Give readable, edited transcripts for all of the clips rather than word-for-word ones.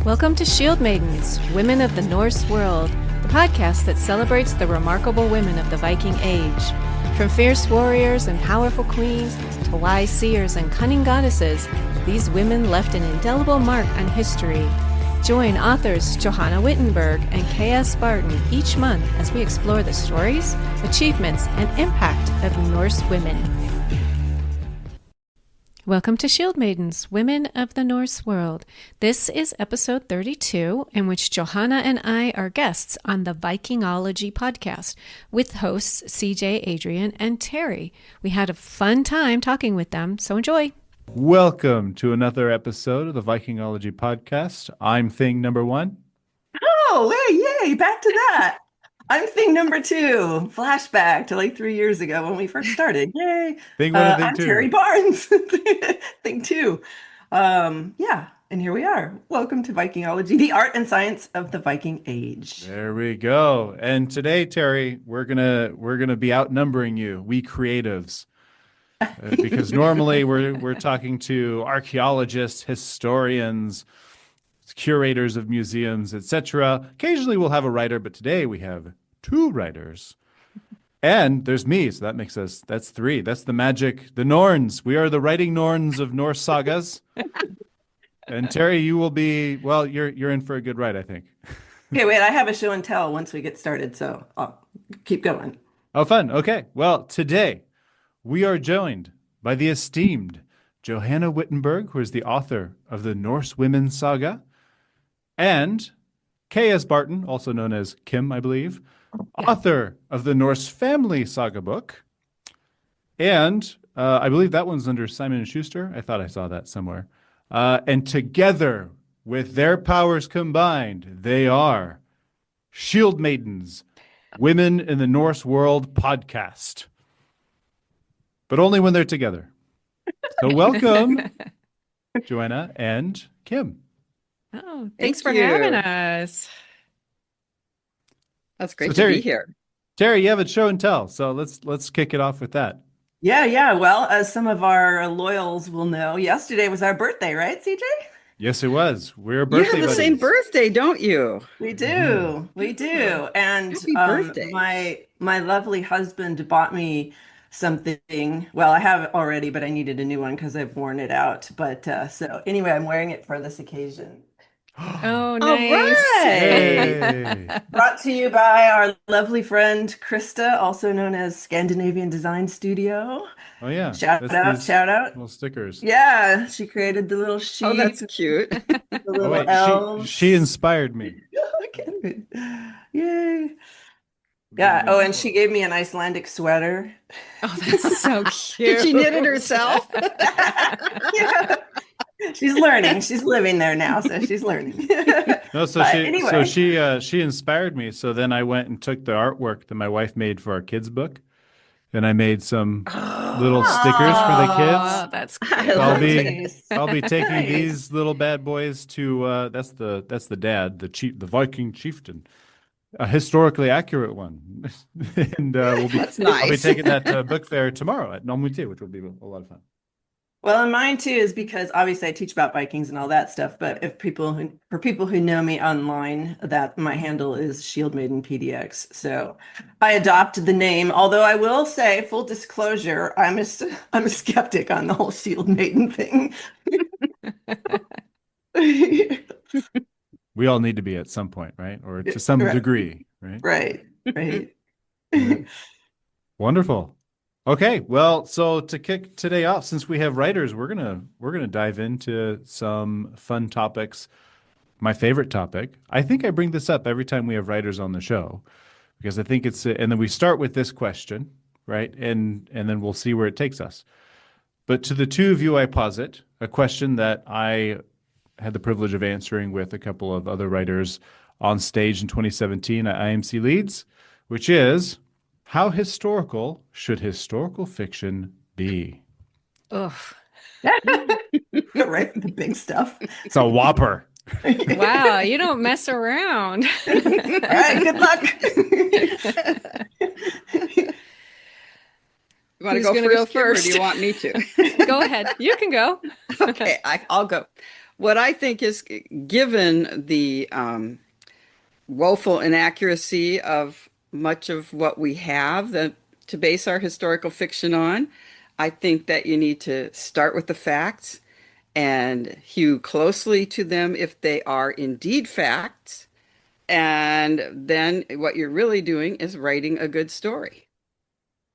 Welcome to Shield Maidens, Women of the Norse World, the podcast that celebrates the remarkable women of the Viking Age. From fierce warriors and powerful queens to wise seers and cunning goddesses, these women left an indelible mark on history. Join authors Johanna Wittenberg and K.S. Barton each month as we explore the stories, achievements, and impact of Norse women. Welcome to Shield Maidens, Women of the Norse World. This is episode 32, in which Johanna and I are guests on the Vikingology podcast with hosts CJ, Adrien, and Terri. We had a fun time talking with them, so enjoy. Welcome to another episode of the Vikingology podcast. I'm thing number one. Oh, hey, yay, back to that. I'm thing number two. Flashback to like 3 years ago when we first started. Yay. Thing one and thing I'm two. Terri Barnes. Thing two. Yeah, and here we are. Welcome to Vikingology, the art and science of the Viking Age. There we go. And today, Terri, we're gonna be outnumbering you, we creatives. Because normally we're talking to archaeologists, historians, curators of museums, etc. Occasionally we'll have a writer, but today we have two writers. And there's me, so that's three. That's the magic, the Norns. We are the writing Norns of Norse sagas. And Terri, you will be, well, you're in for a good ride, I think. Okay, wait, I have a show and tell once we get started, so I'll keep going. Oh, fun. Okay. Well, today we are joined by the esteemed Johanna Wittenberg, who is the author of the Norse Women Saga, and K.S. Barton, also known as Kim, I believe, author of the Norse Family Saga book. And I believe that one's under Simon & Schuster. I thought I saw that somewhere. And together, with their powers combined, they are Shield Maidens, Women in the Norse World podcast. But only when they're together. So welcome, Johanna and Kim. Oh, thanks for having us. That's great So to be here. Terri, you have a show and tell, so let's kick it off with that. Yeah. Well, as some of our loyals will know, yesterday was our birthday, right, CJ? Yes, it was. We're You birthday have the same buddies. birthday, don't you? We do. We do. And Happy birthday. my lovely husband bought me something. Well, I have it already, but I needed a new one because I've worn it out. But so anyway, I'm wearing it for this occasion. Oh, All nice. right. Hey. Brought to you by our lovely friend Krista, also known as Scandinavian Design Studio. Oh yeah. Shout That's out, these shout out. little stickers. Yeah, she created the little sheep, Oh, that's cute. the Oh little wait, elves. she inspired me. Yay. Yeah. Oh, and she gave me an Icelandic sweater. Oh, that's so cute. Did she knit it herself? Yeah. She's learning. She's living there now, so she's learning. No, so But she anyway. she inspired me. So then I went and took the artwork that my wife made for our kids' book, and I made some little stickers for the Oh, kids. that's I cute. love Nice. I'll be taking Nice. these little bad boys to that's the dad, the Viking chieftain, a historically accurate one, and we'll be That's I'll be nice. taking that to book fair tomorrow at Nomute, which will be a lot of fun. Well, and mine too is because obviously I teach about Vikings and all that stuff. But for people who know me online, that my handle is Shield Maiden PDX. So I adopted the name. Although I will say, full disclosure, I'm a skeptic on the whole Shield Maiden thing. We all need to be at some point, right? Or to some Right. degree, right? Right. Yeah. Wonderful. Okay, well, so to kick today off, since we have writers, we're gonna dive into some fun topics. My favorite topic. I think I bring this up every time we have writers on the show, because I think and then we start with this question, right? And then we'll see where it takes us. But to the two of you, I posit a question that I had the privilege of answering with a couple of other writers on stage in 2017 at IMC Leeds, which is, how historical should historical fiction be? Ugh. Right, the big stuff. It's a whopper. Wow, you don't mess around. All right, good luck. You want to Who's go gonna first, go Kim, or do first? you want me to? Go ahead. You can go. Okay, I'll go. What I think is, given the woeful inaccuracy of much of what we have to base our historical fiction on, I think that you need to start with the facts and hew closely to them if they are indeed facts. And then what you're really doing is writing a good story.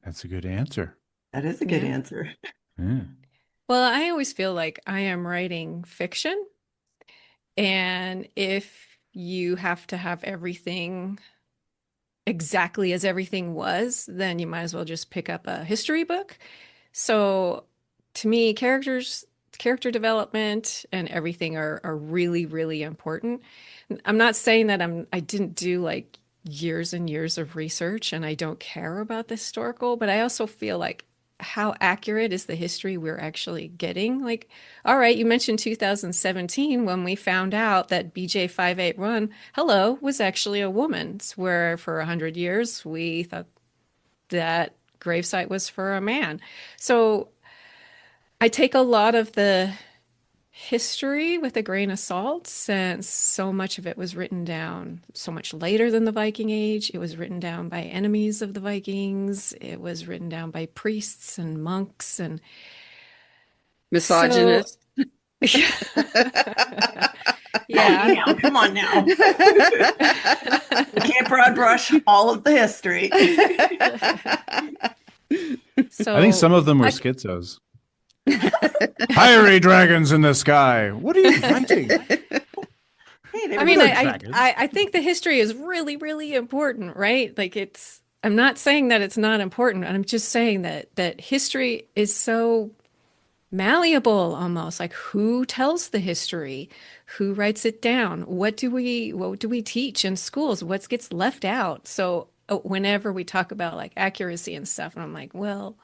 That's a good answer. That is a good Yeah. answer. Yeah. Well, I always feel like I am writing fiction, and if you have to have everything exactly as everything was, then you might as well just pick up a history book. So to me, character development and everything are really, really important. I'm not saying that I didn't do like years and years of research and I don't care about the historical, but I also feel like how accurate is the history we're actually getting? Like, all right, you mentioned 2017 when we found out that BJ581, hello, was actually a woman's, where for 100 years we thought that gravesite was for a man. So I take a lot of the history with a grain of salt, since so much of it was written down so much later than the Viking Age. It was written down by enemies of the Vikings. It was written down by priests and monks. And so, Misogynist. yeah. Now, come on now. You can't broad brush all of the history. So I think some of them were schizos. Fiery dragons in the sky. What are you writing? Hey, I mean, were I, dragons. I think the history is really, really important, right? Like I'm not saying that it's not important. I'm just saying that history is so malleable almost. Like, who tells the history? Who writes it down? What do we teach in schools? What gets left out? So whenever we talk about like accuracy and stuff, and I'm like, well,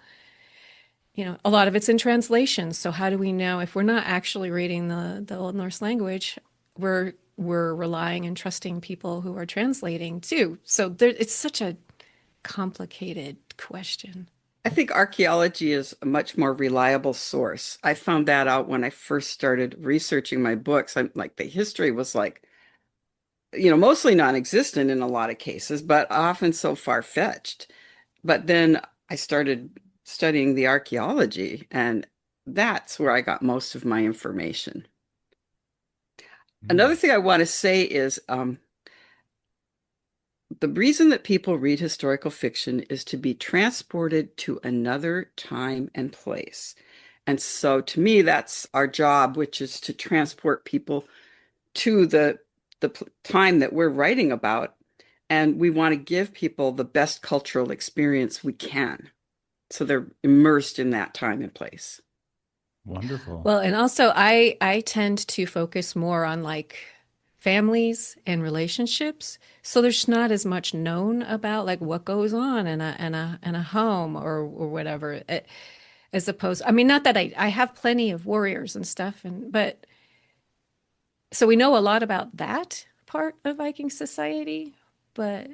a lot of it's in translation. So how do we know if we're not actually reading the Old Norse language, we're relying and trusting people who are translating too. So it's such a complicated question. I think archaeology is a much more reliable source. I found that out when I first started researching my books. I'm like, the history was like, mostly non-existent in a lot of cases, but often so far-fetched. But then I started studying the archaeology, and that's where I got most of my information. Another thing I want to say is the reason that people read historical fiction is to be transported to another time and place. And so to me, that's our job, which is to transport people to the time that we're writing about. And we want to give people the best cultural experience we can. So they're immersed in that time and place. Wonderful. Well, and also I tend to focus more on like families and relationships. So there's not as much known about like what goes on in a home or whatever. As opposed, I mean, not that I have plenty of warriors and stuff, but so we know a lot about that part of Viking society, but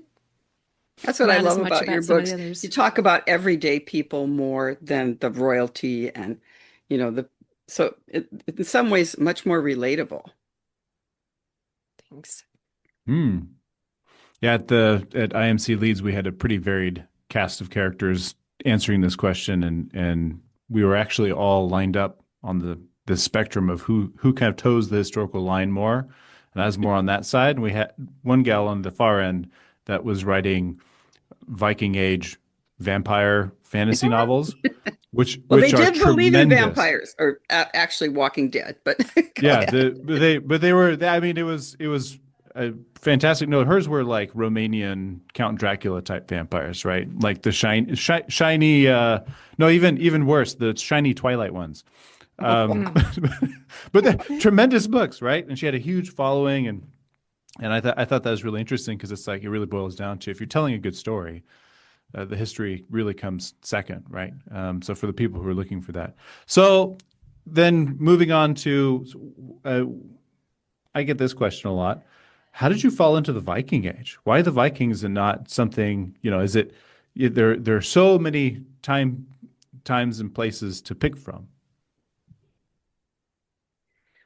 That's what I not as love much about your about some of the books. others. You talk about everyday people more than the royalty and, in some ways much more relatable. Thanks. Yeah, at IMC Leeds, we had a pretty varied cast of characters answering this question, and we were actually all lined up on the spectrum of who kind of toes the historical line more, and I was more on that side. And we had one gal on the far end that was writing Viking Age vampire fantasy novels, which They are did believe in tremendous. vampires, or actually Walking Dead, but Yeah, they were. I mean, it was a fantastic. No, hers were like Romanian Count Dracula type vampires, right? Like the shiny. No, even worse, the shiny Twilight ones. But the tremendous books, right? And she had a huge following, and I thought that was really interesting because it's like it really boils down to if you're telling a good story, the history really comes second, right? So for the people who are looking for that. So then moving on to, I get this question a lot. How did you fall into the Viking Age? Why the Vikings and not something, is it, there are so many times and places to pick from?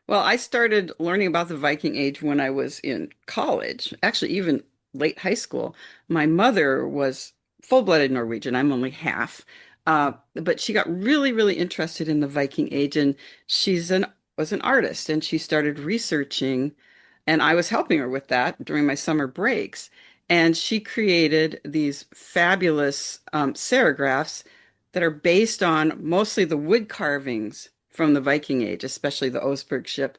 Well, I started learning about the Viking Age when I was in college, actually, even late high school. My mother was full-blooded Norwegian. I'm only half. But she got really, really interested in the Viking Age, and she's an was an artist, and she started researching, and I was helping her with that during my summer breaks. And she created these fabulous serigraphs that are based on mostly the wood carvings from the Viking Age, especially the Oseberg ship.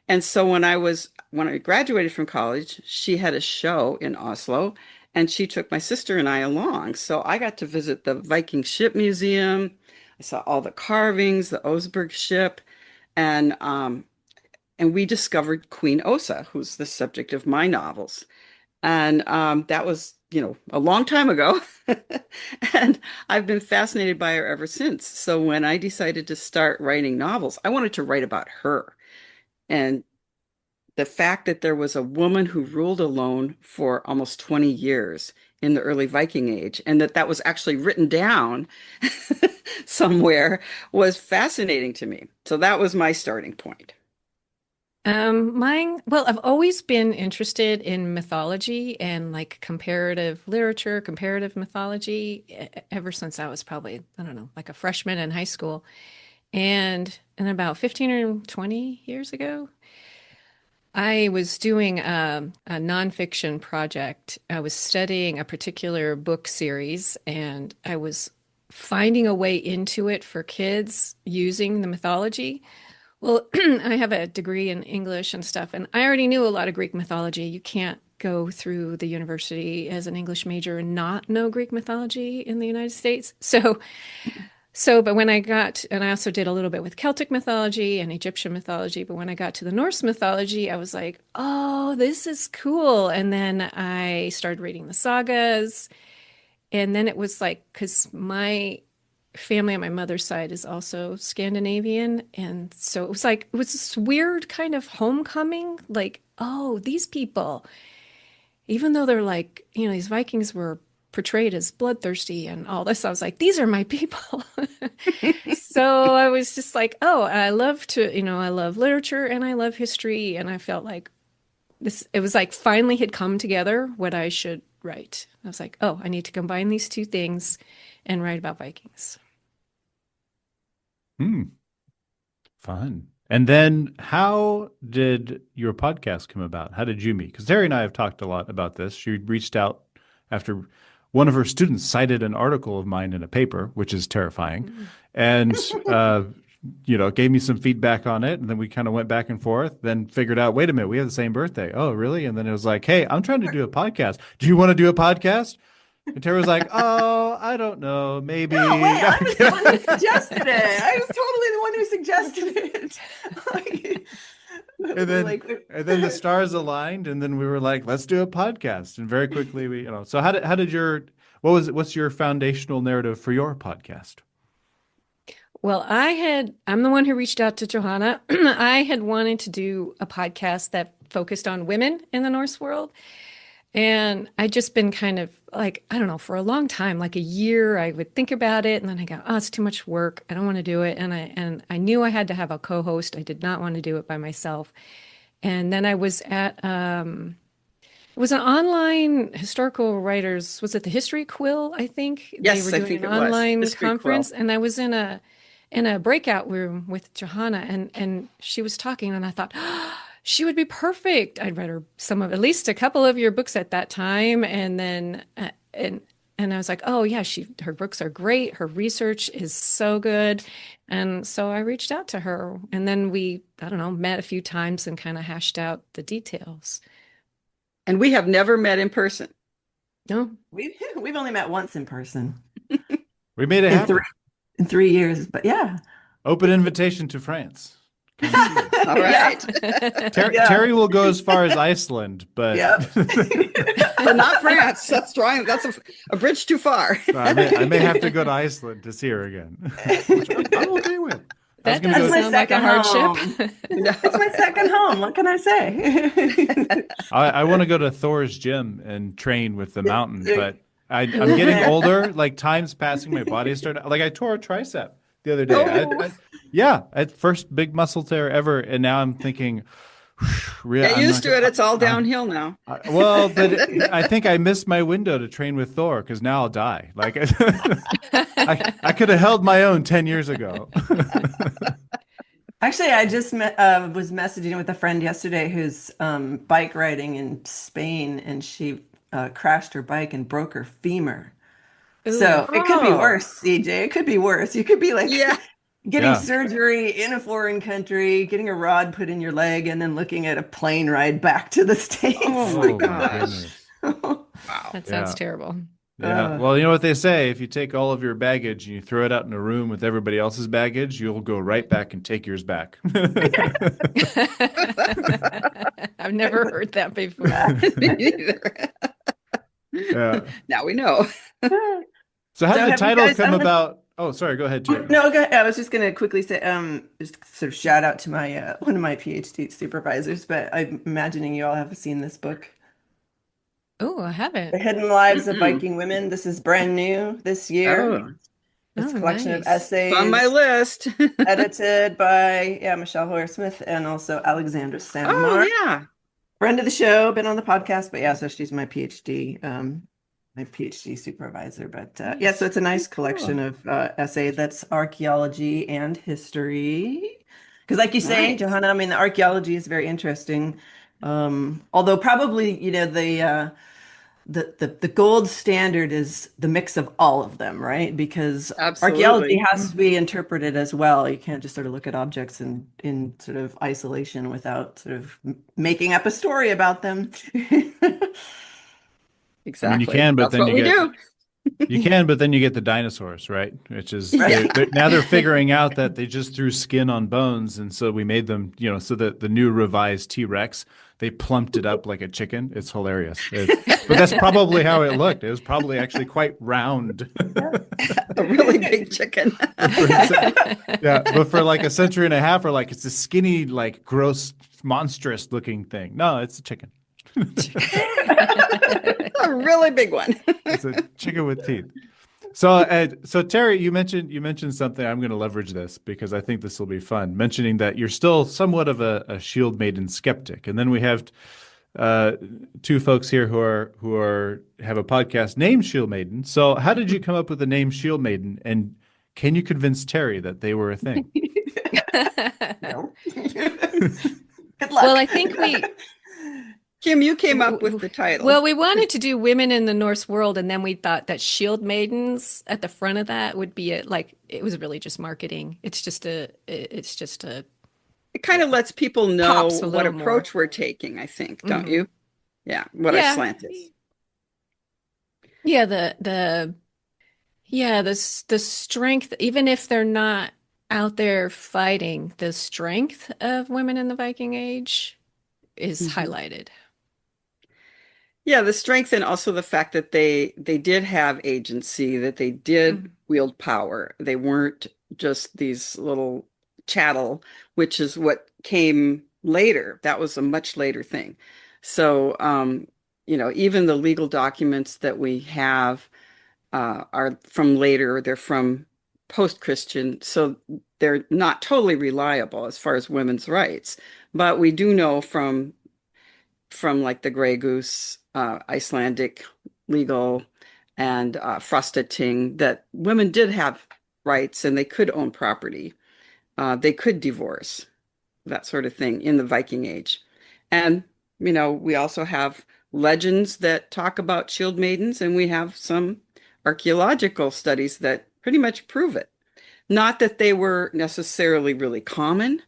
And so when I graduated from college, she had a show in Oslo, and she took my sister and I along. So I got to visit the Viking Ship Museum. I saw all the carvings, the Oseberg ship, and um, and we discovered Queen Osa, who's the subject of my novels. And that was, a long time ago. And I've been fascinated by her ever since. So when I decided to start writing novels, I wanted to write about her. And the fact that there was a woman who ruled alone for almost 20 years in the early Viking Age, and that was actually written down somewhere, was fascinating to me. So that was my starting point. Well, I've always been interested in mythology and like comparative literature, comparative mythology, ever since I was probably, I don't know, like a freshman in high school. And about 15 or 20 years ago, I was doing a nonfiction project. I was studying a particular book series, and I was finding a way into it for kids using the mythology. Well, I have a degree in English and stuff, and I already knew a lot of Greek mythology. You can't go through the university as an English major and not know Greek mythology in the United States. But when I got, and I also did a little bit with Celtic mythology and Egyptian mythology, but when I got to the Norse mythology, I was like, oh, this is cool. And then I started reading the sagas. And then it was like, because my family on my mother's side is also Scandinavian. And so it was like, it was this weird kind of homecoming. Like, oh, these people, even though they're like, these Vikings were portrayed as bloodthirsty and all this, I was like, these are my people. So I was just like, oh, I love literature and I love history. And I felt like it was like finally had come together what I should write. I was like, oh, I need to combine these two things and write about Vikings. Hmm. Fun. And then how did your podcast come about? How did you meet? Because Terry and I have talked a lot about this. She reached out after one of her students cited an article of mine in a paper, which is terrifying, and gave me some feedback on it. And then we kind of went back and forth, then figured out, wait a minute, we have the same birthday. Oh, really? And then it was like, hey, I'm trying to do a podcast. Do you want to do a podcast? And Terry was like, oh, I don't know, maybe. No, wait, I was the one who suggested it. I was totally the one who suggested it. And then the stars aligned, and then we were like, let's do a podcast. And very quickly so what's your foundational narrative for your podcast? Well, I'm the one who reached out to Johanna. I had wanted to do a podcast that focused on women in the Norse world. And I'd just been kind of like, I don't know, for a long time, like a year, I would think about it and then I go, oh, it's too much work. I don't want to do it. And I knew I had to have a co-host. I did not want to do it by myself. And then I was at, it was an online historical writers, was it the History Quill, I think? Yes, They were I doing think an it was. online History conference. Quill. And I was in a breakout room with Johanna and she was talking and I thought, she would be perfect. I'd read at least a couple of your books at that time. And then, and I was like, oh yeah, her books are great. Her research is so good. And so I reached out to her and then I don't know, met a few times and kind of hashed out the details. And we have never met in person. No. We've only met once in person We made it happen. in 3 years, but yeah. Open invitation to France. All right. Terry will go as far as Iceland, but But not France. That's a bridge too far. I may have to go to Iceland to see her again, which I'm okay with. That doesn't sound like a hardship. It's my second home. What can I say? I want to go to Thor's gym and train with the mountain, but I'm getting older. Like time's passing, my body started. Like I tore a tricep the other day. Yeah, at first big muscle tear ever, and now I'm thinking, Get I'm used not to it. gonna. It's all downhill now. Well, but I think I missed my window to train with Thor because now I'll die. Like I could have held my own 10 years ago. Actually, I just was messaging with a friend yesterday who's bike riding in Spain, and she crashed her bike and broke her femur. Ooh. So it could be Oh, worse, CJ. It could be worse. You could be like yeah. getting Yeah. surgery in a foreign country, getting a rod put in your leg, and then looking at a plane ride back to the Oh States. my Oh my gosh. goodness. Wow. That sounds Yeah. terrible. Yeah. Uh, Well, you know what they say, if you take all of your baggage and you throw it out in a room with everybody else's baggage, you'll go right back and take yours back. I've never heard that before. Me neither. Yeah. Now we know. So how so did the have you title guys, come about? Oh, sorry, go ahead, Terry. no, go ahead. I was just going to quickly say, just sort of shout out to my one of my PhD supervisors, but I'm imagining you all have seen this book, Oh, I The haven't. Hidden Lives of Mm-mm. Viking Women. This is brand new this year. Oh, It's Oh, a collection of nice. it's on my essays list. edited by, yeah, Michelle Hoyer Smith and also Alexandra Oh, Sandmar. yeah. Friend of the show, been on the podcast, but yeah, so she's my PhD supervisor. But yeah, so Nice. it's a nice Cool. collection of essay that's archaeology and history. Because, like you say, Nice. Johanna, I mean, the archaeology is very interesting. Although probably, the gold standard is the mix of all of them, right? Because archaeology Absolutely. has to be interpreted as well. You can't just sort of look at objects in sort of isolation without sort of making up a story about them. I mean, you Exactly. can, but That's then what you we get do. you can, but then you get the dinosaurs, right? Which is Right. Yeah. now they're figuring out that they just threw skin on bones, and so we made them, so that the new revised T-Rex, they plumped it up like a chicken. It's hilarious. But that's probably how it looked. It was probably actually quite round. A really big chicken. But yeah, but for like a century and a half, or like it's a skinny, like gross, monstrous looking thing. No, it's a chicken. A really big one. It's a chicken with teeth. So Terry, you mentioned something. I'm going to leverage this because I think this will be fun. Mentioning that you're still somewhat of a Shield Maiden skeptic, and then we have uh, two folks here who are have a podcast named Shield Maiden. So how did you come up with the name Shield Maiden, and can you convince Terry that they were a thing? No. Good Well, luck. I think Kim, you came up with the title. well, we wanted to do women in the Norse world, and then we thought that shield maidens at the front of that would be it was really just marketing. It's just a It kind of lets people know pops a what little more. approach we're taking, I think, don't Hmm. you? Yeah, what our Yeah. slant is. Yeah, the strength, even if they're not out there fighting, the strength of women in the Viking Age is Mhm. highlighted. Yeah, the strength and also the fact that they did have agency, that they did Mhm. wield power. They weren't just these little chattel, which is what came later. That was a much later thing. So, even the legal documents that we have are from later. They're from post-Christian, so they're not totally reliable as far as women's rights. But we do know from like the Grey Goose, Icelandic legal, and Frostating that women did have rights and they could own property. They could divorce, that sort of thing in the Viking Age. And, we also have legends that talk about shield maidens, and we have some archaeological studies that pretty much prove it. Not that they were necessarily really common,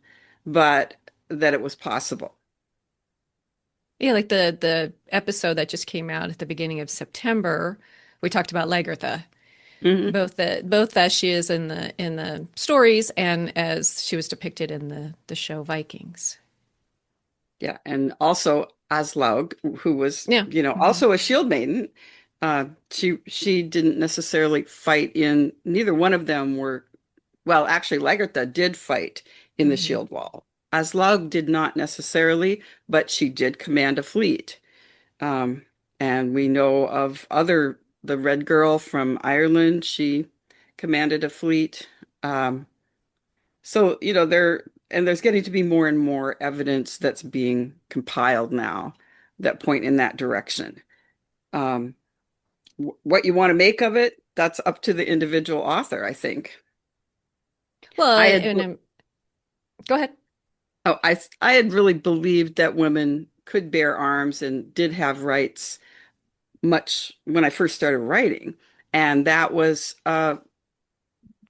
but that it was possible. Yeah, like the episode that just came out at the beginning of September, we talked about Lagertha, Mhm. both as she is in the stories and as she was depicted in the show Vikings. Yeah, and also Aslaug, who was, Yeah. Mhm. also a shield maiden. She didn't necessarily fight in. Neither one of them were. Well, actually, Lagertha did fight in the Mhm. shield wall. Aslaug did not necessarily, but she did command a fleet. Um, and we know of the Red Girl from Ireland. She commanded a fleet. Um, So, there's getting to be more and more evidence that's being compiled now that point in that direction. Um, what you want to make of it, that's up to the individual author, I think. Well, I had go ahead. I had really believed that women could bear arms and did have rights much when I first started writing. And that was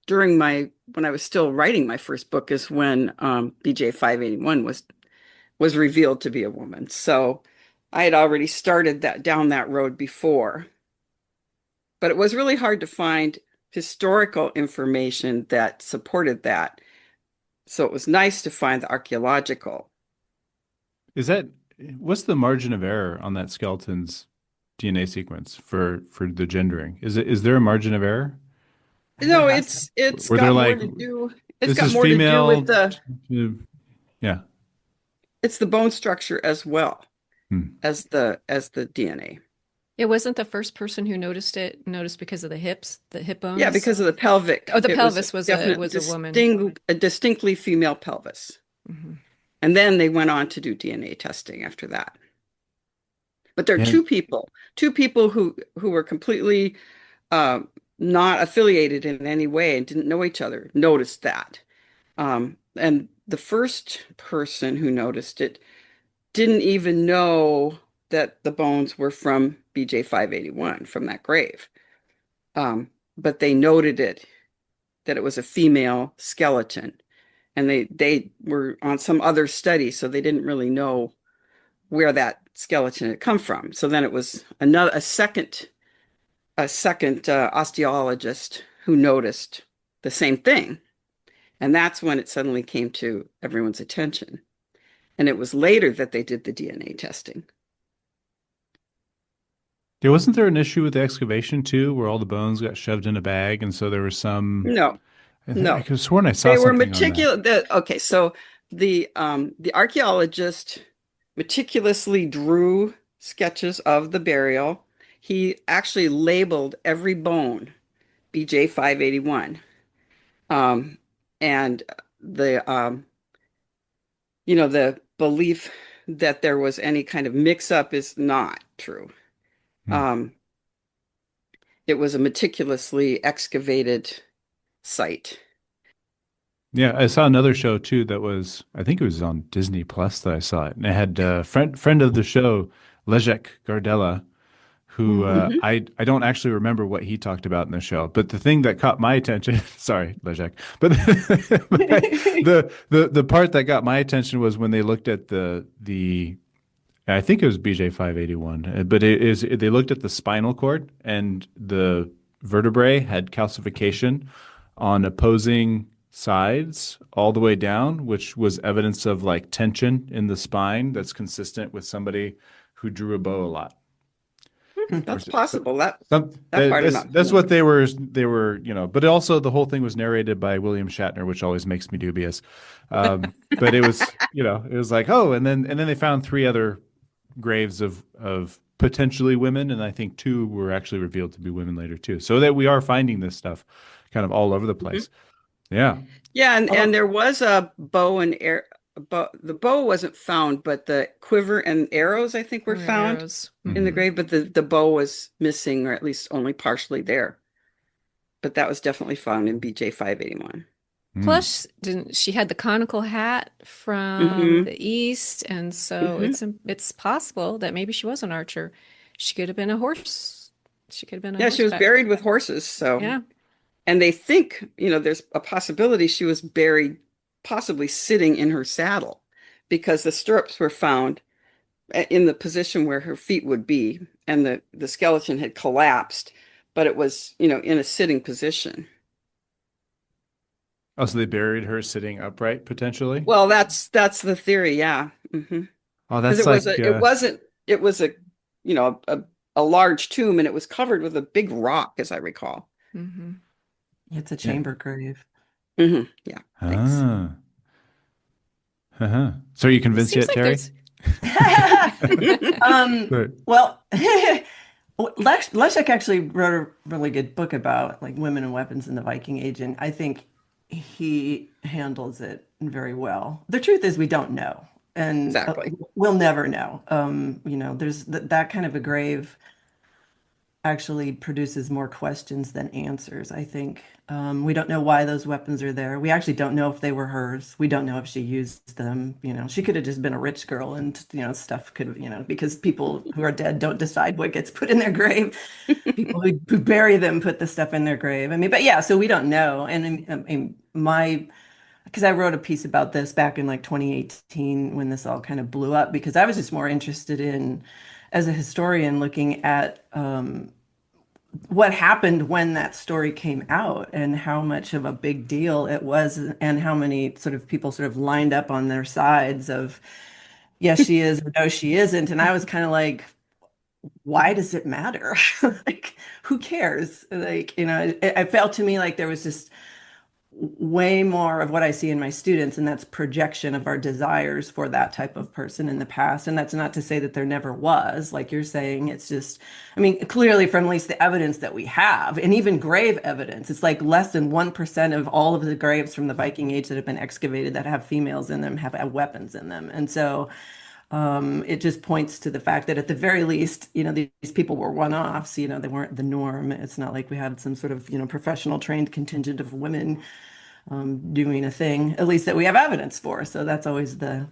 during when I was still writing my first book is when BJ 581 was revealed to be a woman. So I had already started down that road before. But it was really hard to find historical information that supported that. So it was nice to find the archaeological. What's the margin of error on that skeleton's DNA sequence for the gendering? Is there a margin of error? No, There has it's Where they're got more like, to do. It's this got is more to do with female. Yeah. it's the bone structure as well Hmm. as the DNA. It wasn't the first person who noticed because of the hip Yeah, bones. because of the pelvic. Oh, the It was pelvis was definite a woman. a distinctly female pelvis. Mhm. And then they went on to do DNA testing after that. But there are Yeah. two people who were completely uh, not affiliated in any way and didn't know each other, noticed that. And the first person who noticed it didn't even know that the bones were from BJ 581 from that grave. But they noted that it was a female skeleton, and they were on some other study, so they didn't really know where that skeleton had come from. So then it was a second osteologist who noticed the same thing, and that's when it suddenly came to everyone's attention. And it was later that they did the DNA testing. Yeah, wasn't there an issue with the excavation too, where all the bones got shoved in a bag, and so there was some. No, I no. could have sworn I saw They were something on that. meticulous. Okay, so the archaeologist meticulously drew sketches of the burial. He actually labeled every bone BJ 581. Um, and the the belief that there was any kind of mix-up is not true. Hmm. Um, it was a meticulously excavated site. Yeah, I saw another show too that was, I think it was on Disney Plus that I saw it, and it had friend of the show, Leszek Gardella, who Mhm. I don't actually remember what he talked about in the show, but the thing that caught my attention, sorry, Leszek, but the part that got my attention was when they looked at the I think it was BJ 581, but they looked at the spinal cord and the vertebrae had calcification on opposing sides all the way down, which was evidence of like tension in the spine that's consistent with somebody who drew a bow a lot. Or That's possible. That some, that part I'm not that's familiar. what they were, but also the whole thing was narrated by William Shatner, which always makes me dubious. But it was, it was like, oh, and then they found three other graves of potentially women, and I think two were actually revealed to be women later too. So that we are finding this stuff kind of all over the Mhm. place. Yeah. Yeah, and Oh, there was a bow and arrow. The bow wasn't found, but the quiver and arrows, I think, were Or found arrows. in the Mhm. grave, but the bow was missing, or at least only partially there. But that was definitely found in BJ 581. Mm. Plus, didn't she had the conical hat from Hmm. the east, and so Hmm. it's possible that maybe she was an archer. She could have been a horse. She could have been a Yeah, she was horseback. buried with horses, so Yeah. and they think, there's a possibility she was buried possibly sitting in her saddle because the stirrups were found in the position where her feet would be, and the skeleton had collapsed, but it was, in a sitting position. Oh, so they buried her sitting upright potentially. Well, that's the theory, yeah. Oh, Because that's like it was a, a large tomb, and it was covered with a big rock, as I recall. Hmm. it's a yeah. chamber grave. Yeah, thanks. Ah. Uh-huh. So are you It convinced seems yet, like Terry? there's. Good. Well, Leszek actually wrote a really good book about like women and weapons in the Viking Age, and I think he handles it very well. The truth is, we don't know, and Exactly. we'll never know. There's that kind of a grave actually produces more questions than answers, I think. We don't know why those weapons are there. We actually don't know if they were hers. We don't know if she used them. She could have just been a rich girl and, stuff could have, because people who are dead don't decide what gets put in their grave. People who bury them put the stuff in their grave. I mean, but yeah, so we don't know. And because I wrote a piece about this back in like 2018 when this all kind of blew up, because I was just more interested in, as a historian, looking at what happened when that story came out and how much of a big deal it was, and how many sort of people sort of lined up on their sides of, yes, she is, or no, she isn't. And I was kind of like, why does it matter? Like, who cares? Like, it felt to me like there was just way more of what I see in my students, and that's projection of our desires for that type of person in the past. And that's not to say that there never was, like you're saying. It's just, I mean, clearly from at least the evidence that we have, and even grave evidence, it's like less than 1% of all of the graves from the Viking Age that have been excavated that have females in them have weapons in them. And so it just points to the fact that at the very least, these people were one-offs. They weren't the norm. It's not like we had some sort of, professional trained contingent of women doing a thing, at least that we have evidence for. So that's always the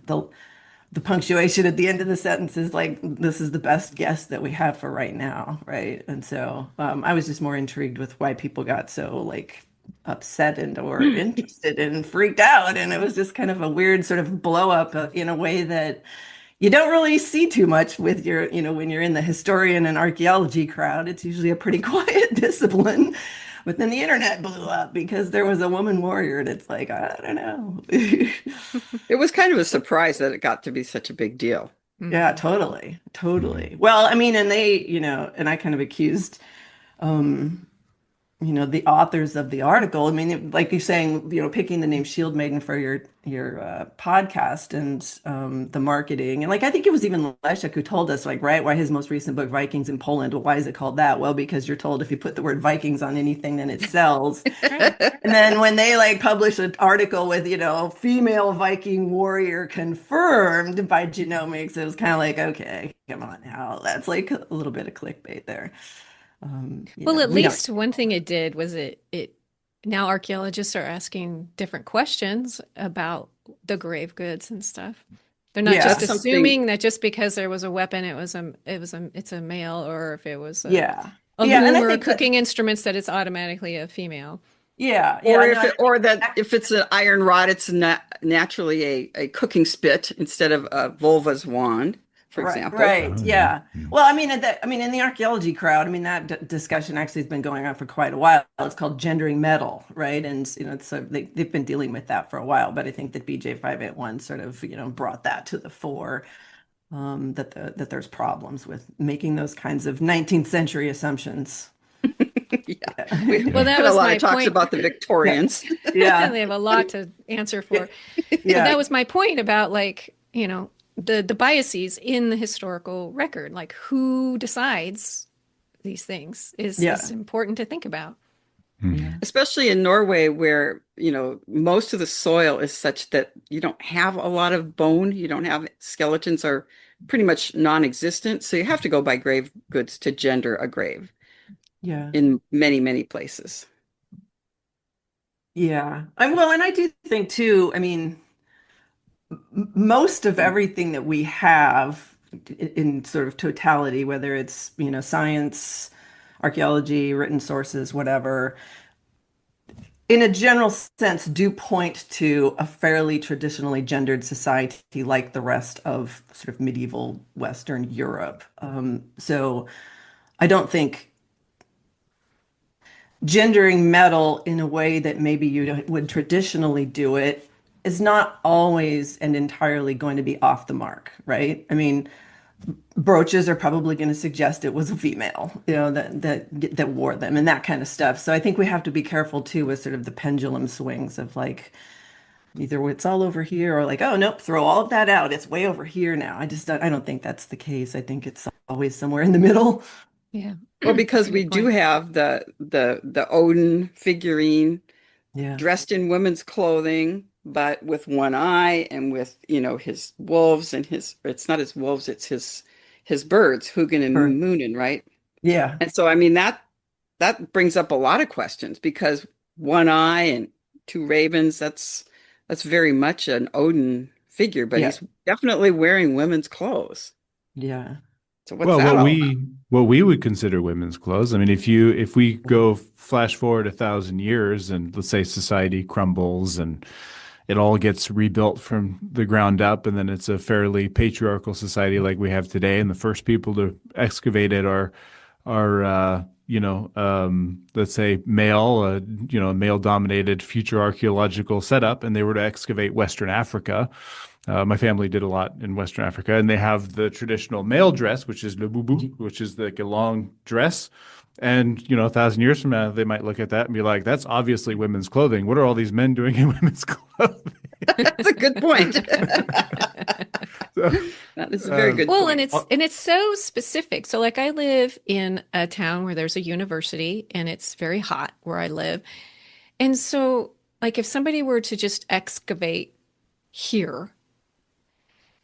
punctuation at the end of the sentence is like, this is the best guess that we have for right now, right? And so I was just more intrigued with why people got so like upset and or interested and freaked out. And it was just kind of a weird sort of blow up in a way that you don't really see too much with your, when you're in the historian and archaeology crowd. It's usually a pretty quiet discipline. But then the internet blew up because there was a woman warrior, and it's like, I don't know. It was kind of a surprise that it got to be such a big deal. Yeah, totally. Totally. Well, I mean, and they, and I kind of accused um the authors of the article. I mean, like you're saying, picking the name Shield Maiden for your podcast and the marketing. And like, I think it was even Leszek who told us, like, right, why his most recent book, Vikings in Poland, well, why is it called that? Well, because you're told if you put the word Vikings on anything, then it sells. And then when they like publish an article with, female Viking warrior confirmed by genomics, it was kind of like, okay, come on now. That's like a little bit of clickbait there. Well, at We don't. least one thing it did was it now archaeologists are asking different questions about the grave goods and stuff. They're not Yeah. just That's something, assuming that just because there was a weapon, it's a male, or if it was Yeah. a Yeah. And loom I or a think that, cooking instruments, that it's automatically a female. yeah. or Yeah. No, if I it, or that think, if it's an iron rod, it's naturally a cooking spit instead of a vulva's wand, for right. example. Right. Oh, yeah. Yeah. Well, I mean, in the archaeology crowd, I mean, that discussion actually has been going on for quite a while. It's called gendering metal, right? And, so they've been dealing with that for a while. But I think that BJ 581 sort of, brought that to the fore, that there's problems with making those kinds of 19th century assumptions. Yeah, we Yeah. Well, that had a was lot my of talks point. about the Yeah. Victorians. Yeah. They have a lot to answer for. But Yeah. that was my point about, like, the biases in the historical record, like who decides these things is Yeah. important to think about. Yeah. Especially in Norway, where, most of the soil is such that you don't have a lot of bone, you don't have skeletons are pretty much non-existent. So you have to go by grave goods to gender a grave Yeah. in many, many places. Yeah. Well, and I do think too, I mean, most of everything that we have in sort of totality, whether it's, science, archaeology, written sources, whatever, in a general sense, do point to a fairly traditionally gendered society like the rest of sort of medieval Western Europe. So I don't think gendering metal in a way that maybe you would traditionally do it is not always and entirely going to be off the mark, right? I mean, brooches are probably going to suggest it was a female, that wore them and that kind of stuff. So I think we have to be careful too with sort of the pendulum swings of like either it's all over here or like, oh nope, throw all of that out. It's way over here now. I don't think that's the case. I think it's always somewhere in the middle. Yeah. Well, That's because a we good do point. have the Odin figurine Yeah. dressed in women's clothing, but with one eye and with, his wolves and it's not his wolves, it's his birds, Hugin Or, and Munin, right? yeah. And so, I mean, that brings up a lot of questions because one eye and two ravens, that's very much an Odin figure, but Yeah. he's definitely wearing women's clothes. Yeah. So what's Well, that what all about? we would consider women's clothes. I mean, if we go flash forward 1,000 years and let's say society crumbles and it all gets rebuilt from the ground up, and then it's a fairly patriarchal society like we have today, and the first people to excavate it are let's say male, male dominated future archaeological setup, and they were to excavate Western Africa. My family did a lot in Western Africa, and they have the traditional male dress, which is le boubou, which is like a long dress. And 1,000 years from now, they might look at that and be like, "That's obviously women's clothing. What are all these men doing in women's clothing?" That's a good point. So, That is a very good Well, point. and it's so specific. So like I live in a town where there's a university and it's very hot where I live. And so like if somebody were to just excavate here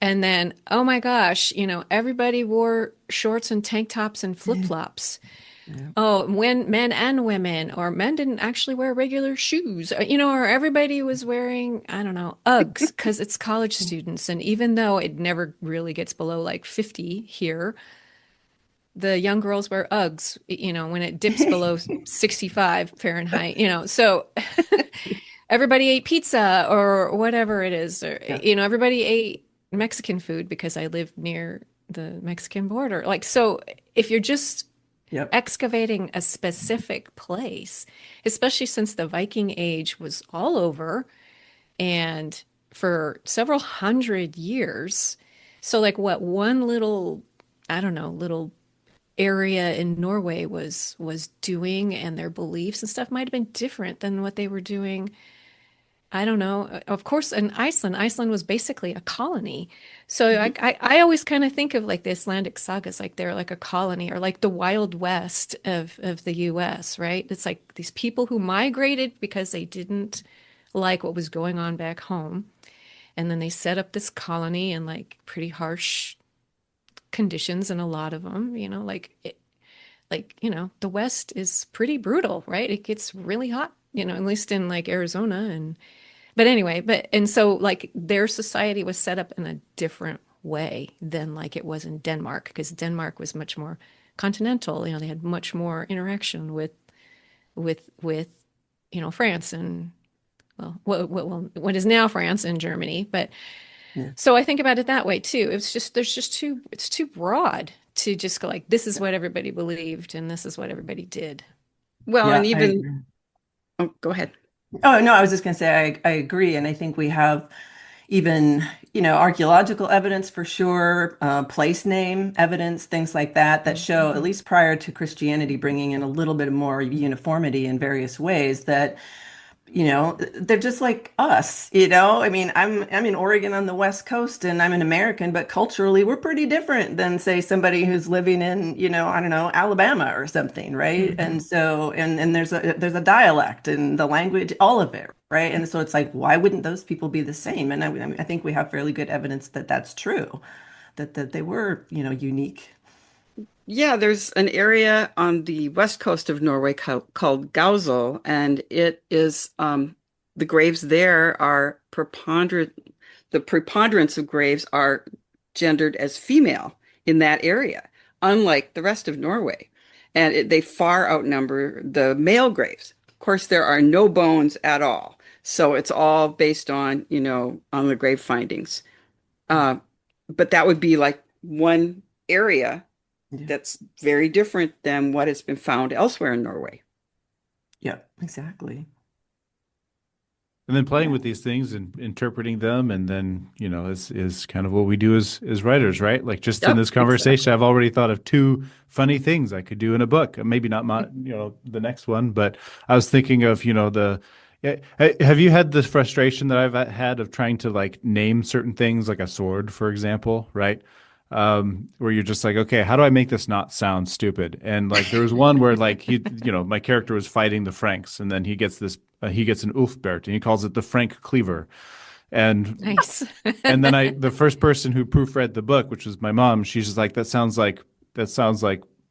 and then oh my gosh, everybody wore shorts and tank tops and flip-flops. Yeah. Oh, when men and women, or men didn't actually wear regular shoes, or everybody was wearing, I don't know, Uggs because it's college students. And even though it never really gets below like 50 here, the young girls wear Uggs, when it dips below 65 Fahrenheit, so everybody ate pizza or whatever it is, or, Yeah. everybody ate Mexican food because I live near the Mexican border. Like, so if you're just Yep. excavating a specific place, especially since the Viking Age was all over and for several hundred years. So, like, what one little, I don't know, little area in Norway was doing and their beliefs and stuff might have been different than what they were doing. I don't know. Of course, in Iceland, Iceland was basically a colony. So I always kind of think of like the Icelandic sagas, like they're like a colony or like the Wild West of the US, right? It's like these people who migrated because they didn't like what was going on back home. And then they set up this colony in like pretty harsh conditions and a lot of them, the West is pretty brutal, right? It gets really hot, at least in like Arizona but anyway, and so like their society was set up in a different way than like it was in Denmark, because Denmark was much more continental. They had much more interaction with France and what is now France and Germany. But Yeah. so I think about it that way too. It's too broad to just go like this is what everybody believed and this is what everybody did. Well, Yeah. and I even, agree. oh, go ahead. Oh, no, I was just going to say I agree. And I think we have even, archaeological evidence for sure, place name evidence, things like that, that show, at least prior to Christianity bringing in a little bit more uniformity in various ways, that they're just like us, I mean, I'm in Oregon on the West Coast and I'm an American, but culturally we're pretty different than say somebody who's living in, I don't know, Alabama or something, right? And so and there's a dialect and the language, all of it, right? And so it's like, why wouldn't those people be the same? And I think we have fairly good evidence that that's true, that they were, unique. Yeah, there's an area on the west coast of Norway called Gausel, and it is the graves there are preponderant. The preponderance of graves are gendered as female in that area, unlike the rest of Norway, and they far outnumber the male graves. Of course, there are no bones at all, so it's all based on on the grave findings. Uh, but that would be like one area Yeah. that's very different than what has been found elsewhere in Norway. Yeah, exactly. and then playing Yeah. with these things and interpreting them, and then is kind of what we do as writers, right? Like just in Yep, this conversation, I've already thought of two funny things I could do in a book. Maybe not my the next one, but I was thinking of the. Yeah, have you had this frustration that I've had of trying to like name certain things, like a sword, for example, right? where you're just like, okay, how do I make this not sound stupid? And like there was one where like my character was fighting the Franks, and then he gets an Ulfbert, and he calls it the Frank Cleaver. And Nice. and then the first person who proofread the book, which was my mom, she's just like, that sounds like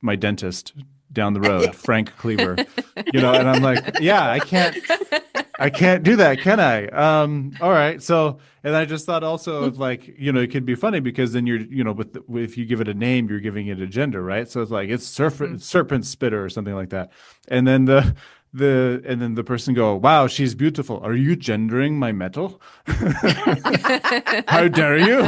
my dentist down the road, Frank Cleaver, and I'm like, yeah, I can't do that, can I? All right. So, and I just thought also of like, it could be funny because then you're, if you give it a name, you're giving it a gender, right? So it's like, it's serpent spitter or something like that. And then the person go, wow, she's beautiful. Are you gendering my metal? How dare you?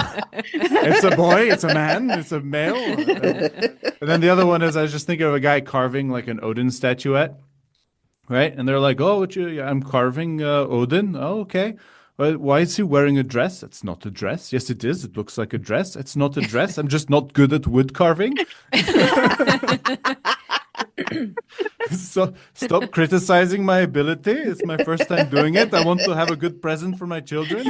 It's a boy. It's a man. It's a male. And then the other one is, I was just thinking of a guy carving like an Odin statuette. Right. And they're like, oh, I'm carving Odin. Oh, okay. Well, why is he wearing a dress? It's not a dress. Yes, it is. It looks like a dress. It's not a dress. I'm just not good at wood carving. So stop criticizing my ability. It's my first time doing it. I want to have a good present for my children.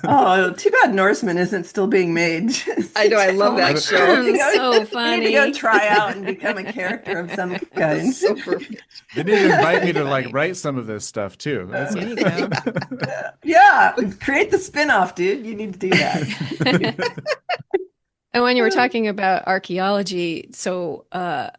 Oh, too bad Norseman isn't still being made. I know, I love that show. So funny. You need to go try out and become a character of some kind. So perfect. They need to invite me to like write some of this stuff too. There you go. Yeah, create the spin-off, dude. You need to do that. And when you were talking about archaeology, so I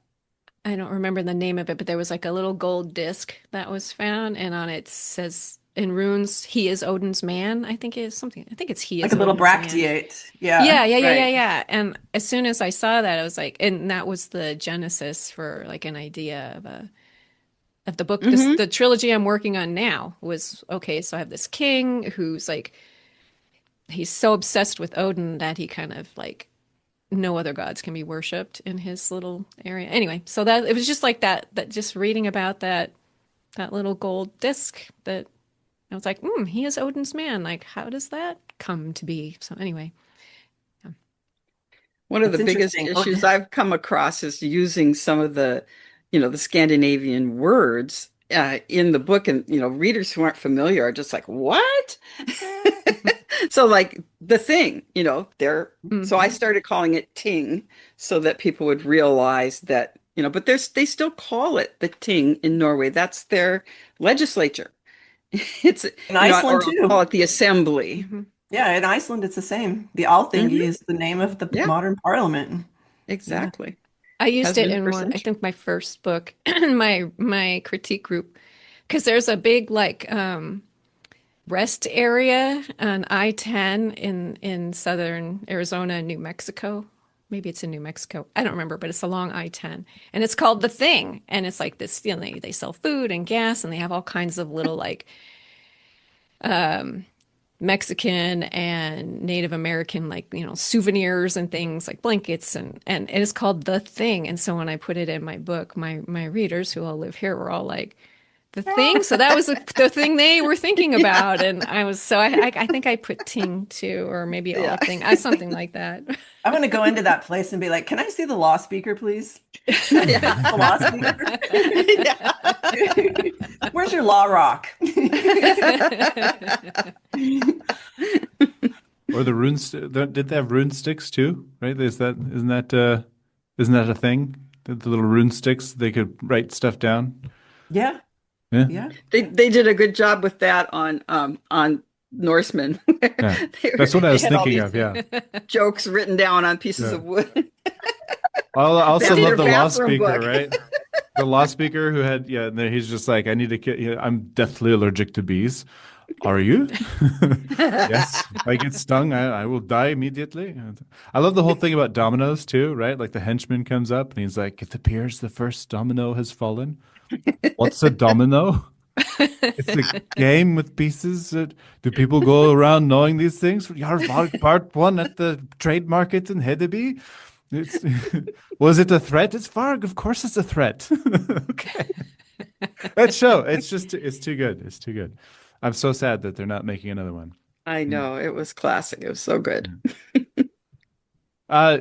don't remember the name of it, but there was like a little gold disc that was found, and on it says in runes, "He is Odin's man." I think it's something. I think it's he is Like a little Odin's man. bracteate. Yeah. Yeah. And as soon as I saw that, I was like, and that was the genesis for like an idea of the book. The trilogy I'm working on now was, okay, so I have this king who's like, he's so obsessed with Odin that he kind of like, no other gods can be worshipped in his little area. Anyway, so that it was just like that just reading about that little gold disc, that I was like, he is Odin's man. Like, how does that come to be? So anyway. Yeah. One of That's the biggest interesting. issues I've come across is using some of the Scandinavian words in the book, and readers who aren't familiar are just like, what? So like the thing, so I started calling it ting so that people would realize that, but they still call it the ting in Norway. That's their legislature. It's In Iceland or too. I'll call it the assembly. Yeah, in Iceland it's the same. The Alþingi is the name of the modern parliament. Exactly. I used Has it been in for one, I centuries. think my first book, my critique group, because there's a big like rest area on I-10 in southern Arizona and New Mexico. Maybe it's in New Mexico. I don't remember, but it's along I-10. And it's called The Thing. And it's like this, they sell food and gas, and they have all kinds of little like Mexican and Native American, like, souvenirs and things like blankets, and it is called The Thing. And so when I put it in my book, my readers who all live here were all like, the thing? So that was the thing they were thinking about. And I think I put ting too, or maybe all thing, something like that. I'm going to go into that place and be like, can I see the law speaker, please? The law speaker? Where's your law rock? Or the runes? Did they have rune sticks too? Right? Isn't that a thing? The little rune sticks, they could write stuff down. Yeah. Yeah. Yeah. They did a good job with that on Norseman. Yeah. That's what I was thinking of. Yeah. Jokes written down on pieces of wood. I also That's love your the law bathroom speaker, book. right? The law speaker who had, and then he's just like, I need to kill. I'm deathly allergic to bees. Are you? Yes. If I get stung, I will die immediately. I love the whole thing about dominoes too, right? Like the henchman comes up and he's like, it appears the first domino has fallen. What's a domino? It's a game with pieces. Do people go around knowing these things? Part one at the trade market in Hedeby. Was it a threat? It's Varg. Of course it's a threat. Okay. That show, it's too good. It's too good. I'm so sad that they're not making another one. I know, it was classic. It was so good. Oh,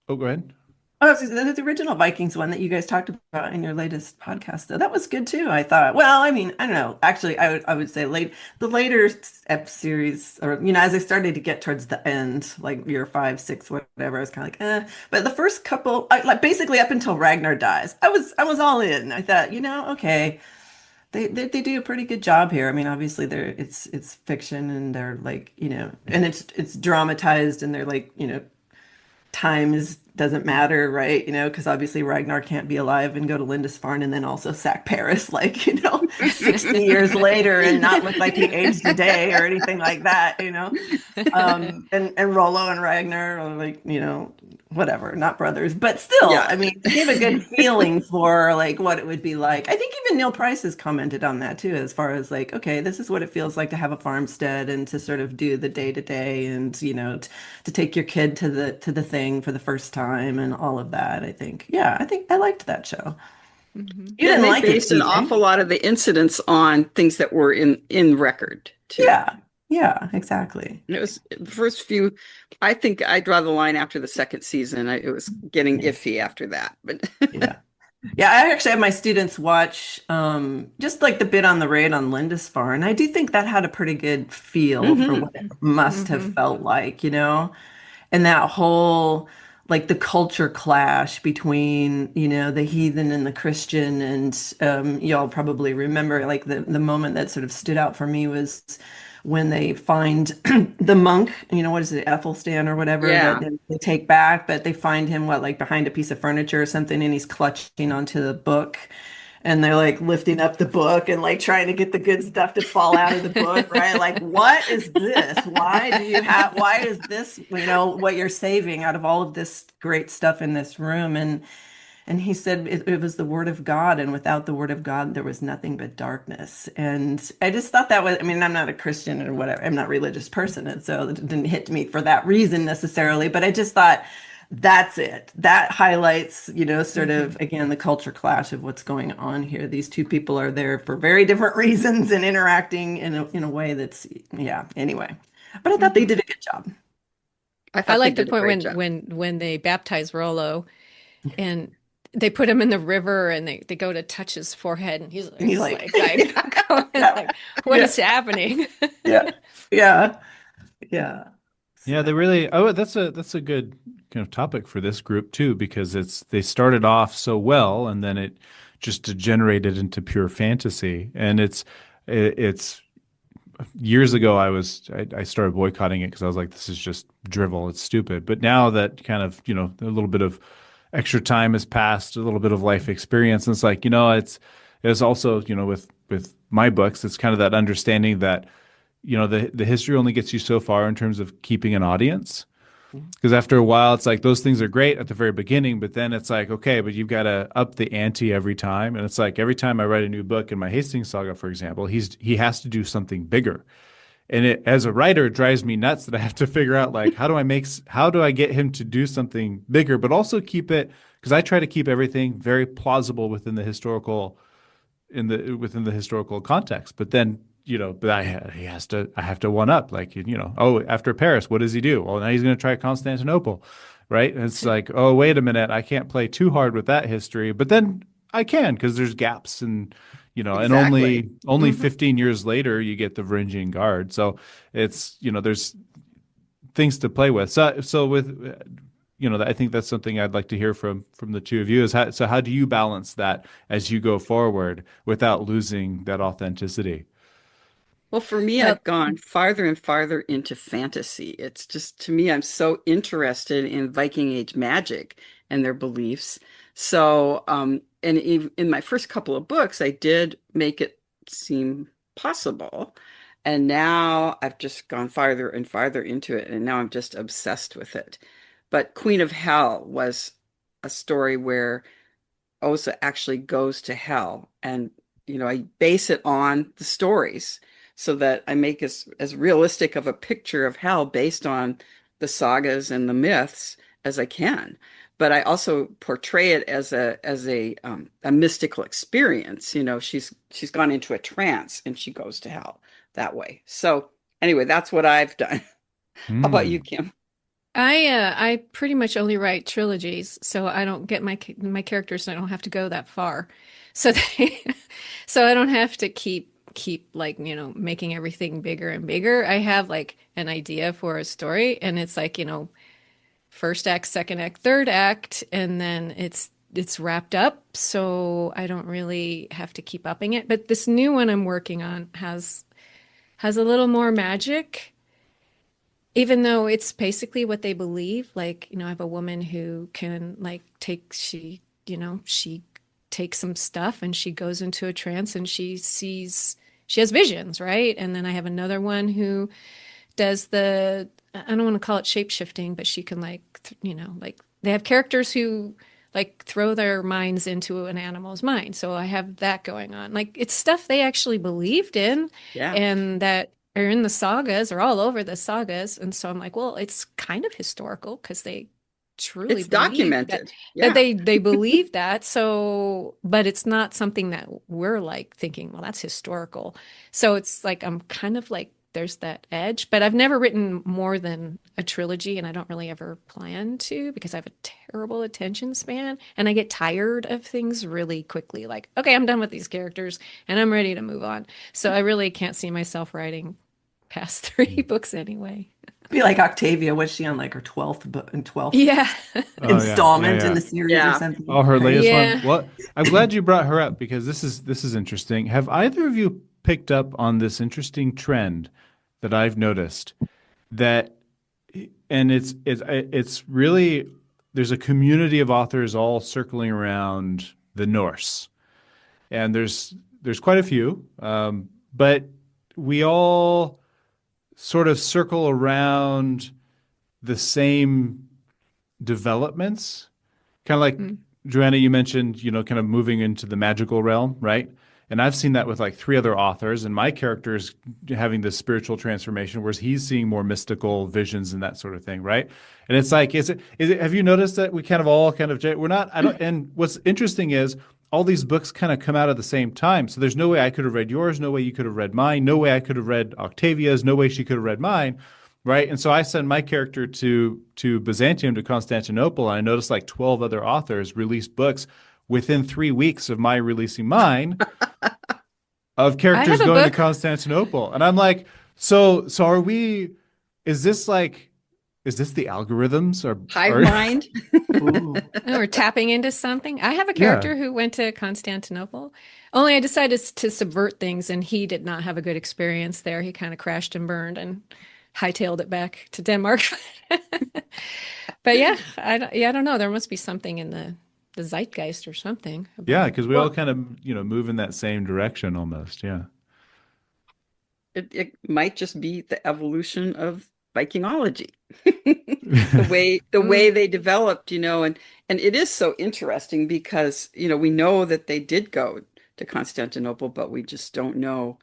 go ahead. Oh, so the original Vikings one that you guys talked about in your latest podcast, though, that was good too, I thought. Well, I mean, I don't know. Actually, I would say the later ep series, or as I started to get towards the end, like year five, six, whatever, I was kind of like, eh. But the first couple, like basically up until Ragnar dies, I was all in. I thought, okay, they do a pretty good job here. I mean, obviously it's fiction and they're like, and it's dramatized and they're like, times doesn't matter, right? Because obviously Ragnar can't be alive and go to Lindisfarne and then also sack Paris, like, 60 years later and not look like he aged a day or anything like that. And Rollo and Ragnar are like, whatever, not brothers, but still, Yeah. I mean, to give a good feeling for like what it would be like. I think even Neil Price has commented on that too, as far as like, okay, this is what it feels like to have a farmstead and to sort of do the day to day and, to take your kid to the thing for the first time and all of that. I think I liked that show. Mhm. You Yeah, and didn't they like it, based an TJ. awful lot of the incidents on things that were in record too. Yeah. Yeah, exactly. It was the first few. I think I draw the line after the second season. It was getting Yeah. iffy after that, but Yeah. Yeah, I actually have my students watch just like the bit on the raid on Lindisfarne. I do think that had a pretty good feel for hmm what it must have Mhm. felt like, and that whole like the culture clash between the heathen and the Christian. And y'all probably remember like the moment that sort of stood out for me was when they find the monk, what is it, Ethelstan or whatever, that yeah, they take back, but they find him like behind a piece of furniture or something, and he's clutching onto the book, and they're like lifting up the book and like trying to get the good stuff to fall out of the book, right? Like, what is this? Why is this, what you're saving out of all of this great stuff in this room? And he said it was the word of God, and without the word of God, there was nothing but darkness. And I just thought that was, I mean, I'm not a Christian or whatever, I'm not a religious person, and so it didn't hit me for that reason necessarily, but I just thought that's it. That highlights, sort Mhm. of, again, the culture clash of what's going on here. These two people are there for very different reasons and interacting in a way that's, yeah, anyway. But I thought they Mhm. did a good job. I I thought they like the did a point great when job. they baptize Rollo and they put him in the river and they go to touch his forehead and he's And he's just like, like going yeah, like, what yeah, is happening? yeah, yeah, yeah. Yeah, they So. really. Oh, that's a good kind of topic for this group too, because they started off so well, and then it just degenerated into pure fantasy. And it's years ago I started boycotting it because I was like, this is just drivel, it's stupid. But now that kind of a little bit of extra time has passed, a little bit of life experience, and it's like it's also with my books, it's kind of that understanding that the history only gets you so far in terms of keeping an audience. Because after a while, it's like those things are great at the very beginning, but then it's like, okay, but you've got to up the ante every time. And it's like every time I write a new book in my Hastings saga, for example, he has to do something bigger. And as a writer, it drives me nuts that I have to figure out like how do I get him to do something bigger, but also keep it, because I try to keep everything very plausible within the historical context. But then, but I have to one up, like, oh, after Paris, what does he do? Well, now he's going to try Constantinople, right? And it's like, oh, wait a minute, I can't play too hard with that history, but then I can because there's gaps and Exactly. only hmm 15 years later you get the Varangian Guard. So it's, there's things to play with. So with I think that's something I'd like to hear from the two of you is how do you balance that as you go forward without losing that authenticity? Well, for me, Well, I've gone farther and farther into fantasy. It's just, to me, I'm so interested in Viking Age magic and their beliefs. So, and in my first couple of books, I did make it seem possible. And now I've just gone farther and farther into it. And now I'm just obsessed with it. But Queen of Hell was a story where Osa actually goes to hell. And, I base it on the stories so that I make as realistic of a picture of hell based on the sagas and the myths as I can. But I also portray it as a mystical experience. She's gone into a trance and she goes to hell that way. So anyway, that's what I've done. How about you, Hmm. Kim? I pretty much only write trilogies, so I don't get my characters. I don't have to go that far, so so I don't have to keep like making everything bigger and bigger. I have like an idea for a story, and it's like first act, second act, third act, and then it's wrapped up. So I don't really have to keep upping it. But this new one I'm working on has a little more magic, even though it's basically what they believe. Like, I have a woman who can like she takes some stuff and she goes into a trance and she has visions, right? And then I have another one who does I don't want to call it shape shifting, but she can like, like they have characters who like throw their minds into an animal's mind. So I have that going on. Like it's stuff they actually believed in Yeah. and that are in the sagas or all over the sagas. And so I'm like, well, it's kind of historical because they truly It's believe that documented. Yeah. they believe that. So, but it's not something that we're like thinking, well, that's historical. So it's like I'm kind of like there's that edge, but I've never written more than a trilogy and I don't really ever plan to because I have a terrible attention span and I get tired of things really quickly. Like, okay, I'm done with these characters and I'm ready to move on. So I really can't see myself writing past three books anyway. Be like Octavia. Was she on like her 12th book and 12th Yeah. Oh yeah, yeah, installment in yeah. the series or Yeah. something? Oh, her Right? latest one. Yeah. Well, I'm glad you brought her up because this is interesting. Have either of you picked up on this interesting trend that I've noticed that, and it's really there's a community of authors all circling around the Norse, and there's quite a few, but we all sort of circle around the same developments. Kind of like Mm. Joanna, you mentioned, kind of moving into the magical realm, right? And I've seen that with like three other authors, and my character is having this spiritual transformation, whereas he's seeing more mystical visions and that sort of thing, right? And it's like, have you noticed that we kind of all kind of, we're not, I don't, and what's interesting is all these books kind of come out at the same time. So there's no way I could have read yours, no way you could have read mine, no way I could have read Octavia's, no way she could have read mine, right? And so I send my character to Byzantium, to Constantinople, and I noticed like 12 other authors released books within 3 weeks of my releasing mine of I have characters a going to book. Constantinople. And I'm like, so are we, is this like, is this the algorithms Hive or mind. Ooh. Or tapping into something. I have a yeah. character who went to Constantinople. Only I decided to subvert things, and he did not have a good experience there. He kind of crashed and burned and hightailed it back to Denmark. But yeah, I don't know. There must be something in the zeitgeist or something Yeah, about. because we all Well, kind of, move in that same direction almost. Yeah. It might just be the evolution of Vikingology. The way Mm. they developed, and it is so interesting because, we know that they did go to Constantinople, but we just don't know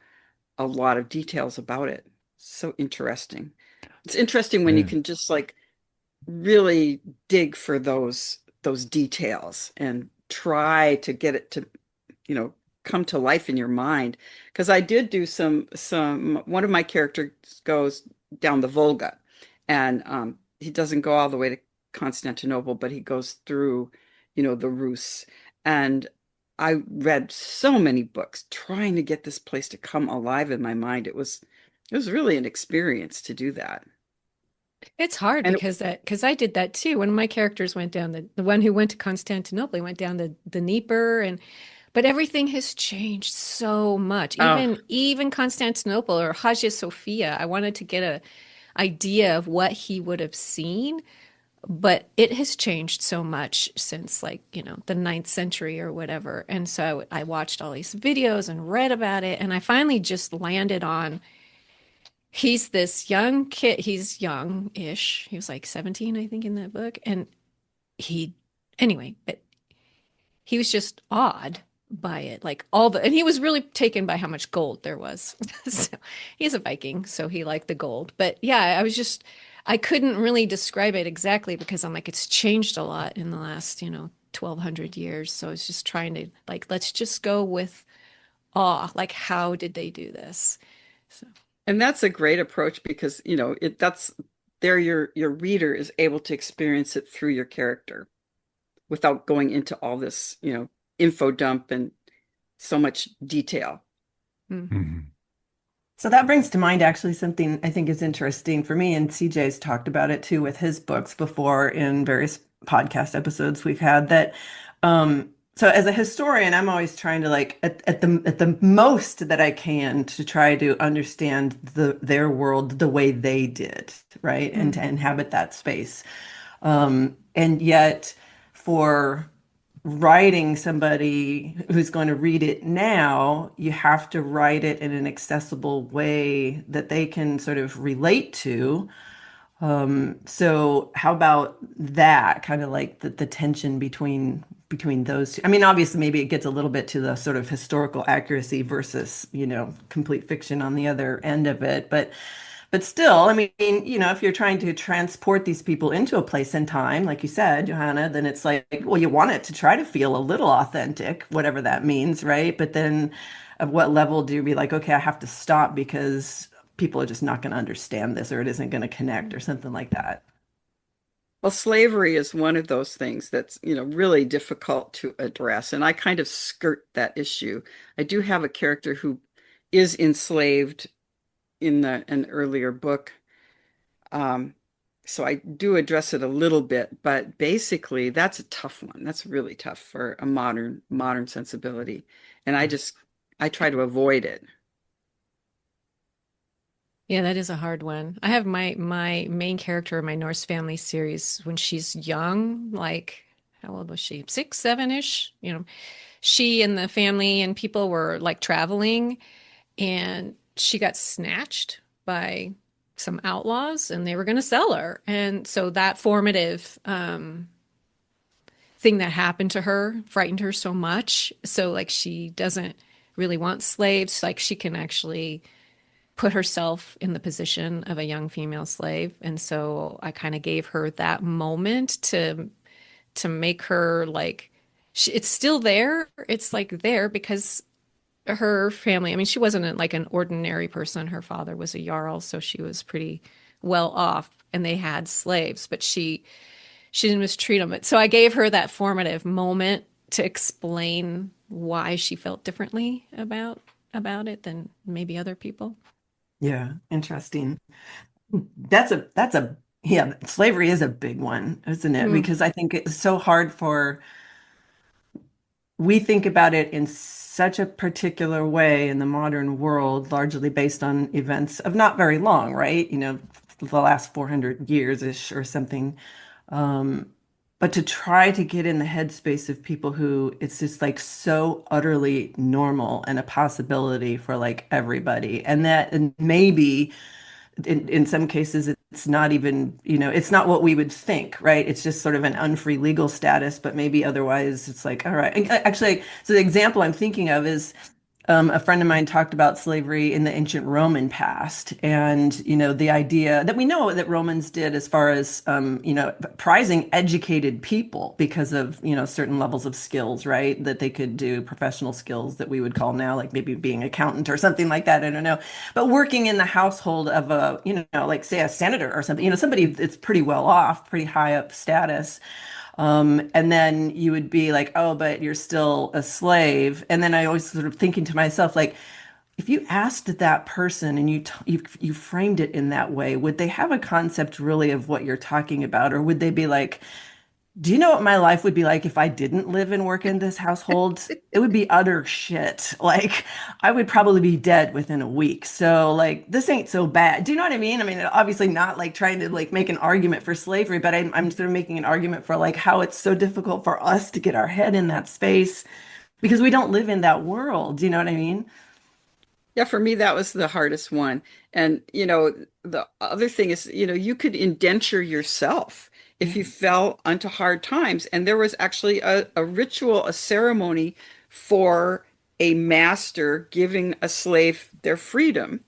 a lot of details about it. So interesting. It's interesting when you Yeah. can just like really dig for those details and try to get it to, you know, come to life in your mind. Because I did do some one of my characters goes down the Volga, and he doesn't go all the way to Constantinople, but he goes through, the Rus. And I read so many books trying to get this place to come alive in my mind. It was really an experience to do that. It's hard And because I did that too. One of my characters went down the one who went to Constantinople, he went down the Dnieper, and but everything has changed so much. oh, Even Constantinople or Hagia Sophia, I wanted to get a idea of what he would have seen, but it has changed so much since like, the ninth century or whatever. And so I watched all these videos and read about it, and I finally just landed on he's this young kid. He's young-ish. He was like 17, I think, in that book. And he, anyway, but he was just awed by it. Like and he was really taken by how much gold there was. So he's a Viking, so he liked the gold. But yeah, I couldn't really describe it exactly because I'm like, it's changed a lot in the last, 1200 years. So I was just trying to like, let's just go with awe. Like, how did they do this? So. and that's a great approach because, that's there your reader is able to experience it through your character without going into all this, info dump and so much detail. Mm. Mhm. So that brings to mind actually something I think is interesting for me, and CJ's talked about it too with his books before in various podcast episodes we've had that so as a historian, I'm always trying to like at the most that I can to try to understand their world the way they did, right? And Mm. to inhabit that space. And yet for writing somebody who's going to read it now, you have to write it in an accessible way that they can sort of relate to. So how about that kind of like the tension between those two? I mean, obviously, maybe it gets a little bit to the sort of historical accuracy versus, complete fiction on the other end of it, but still, I mean, if you're trying to transport these people into a place and time, like you said, Johanna, then it's like, well, you want it to try to feel a little authentic, whatever that means, right? But then at what level do you be like, okay, I have to stop because people are just not going to understand this or it isn't going to connect or something like that? Well, slavery is one of those things that's, really difficult to address. And I kind of skirt that issue. I do have a character who is enslaved in an earlier book. Um, so I do address it a little bit, but basically that's a tough one. That's really tough for a modern sensibility. And I try to avoid it. Yeah, that is a hard one. I have my main character in my Norse Family series when she's young, like how old was she? 6, 7-ish. She and the family and people were like traveling, and she got snatched by some outlaws, and they were going to sell her. And so that formative thing that happened to her frightened her so much. So like she doesn't really want slaves. Like she can actually put herself in the position of a young female slave. And so I kind of gave her that moment to make her like it's still there. It's like there because her family, I mean, she wasn't like an ordinary person. Her father was a jarl, so she was pretty well off, and they had slaves, but she didn't mistreat them. So I gave her that formative moment to explain why she felt differently about it than maybe other people. Yeah, interesting. That's a yeah, slavery is a big one, isn't it? Mm, Because I think it's so hard for we think about it in such a particular way in the modern world, largely based on events of not very long, right? The last 400 years-ish or something. Um, but to try to get in the headspace of people who it's just like so utterly normal and a possibility for like everybody. And maybe in some cases it's not even it's not what we would think, right? It's just sort of an unfree legal status, but maybe otherwise it's like all right. And actually, so the example I'm thinking of is a friend of mine talked about slavery in the ancient Roman past, and the idea that we know that Romans did as far as prizing educated people because of certain levels of skills, right? That they could do professional skills that we would call now like maybe being accountant or something like that. I don't know, but working in the household of a like say a senator or something, somebody that's pretty well off, pretty high up status. And then you would be like, oh, but you're still a slave. And then I always sort of thinking to myself, like, if you asked that person and you framed it in that way, would they have a concept really of what you're talking about? Or would they be like, do you know what my life would be like if I didn't live and work in this household? It would be utter shit. Like, I would probably be dead within a week. So, like, this ain't so bad. Do you know what I mean? I mean, obviously not like trying to like make an argument for slavery, but I'm sort of making an argument for like how it's so difficult for us to get our head in that space because we don't live in that world. Do you know what I mean? Yeah, for me, that was the hardest one. And, the other thing is, you could indenture yourself if Yeah. you fell onto hard times. And there was actually a ritual, a ceremony for a master giving a slave their freedom.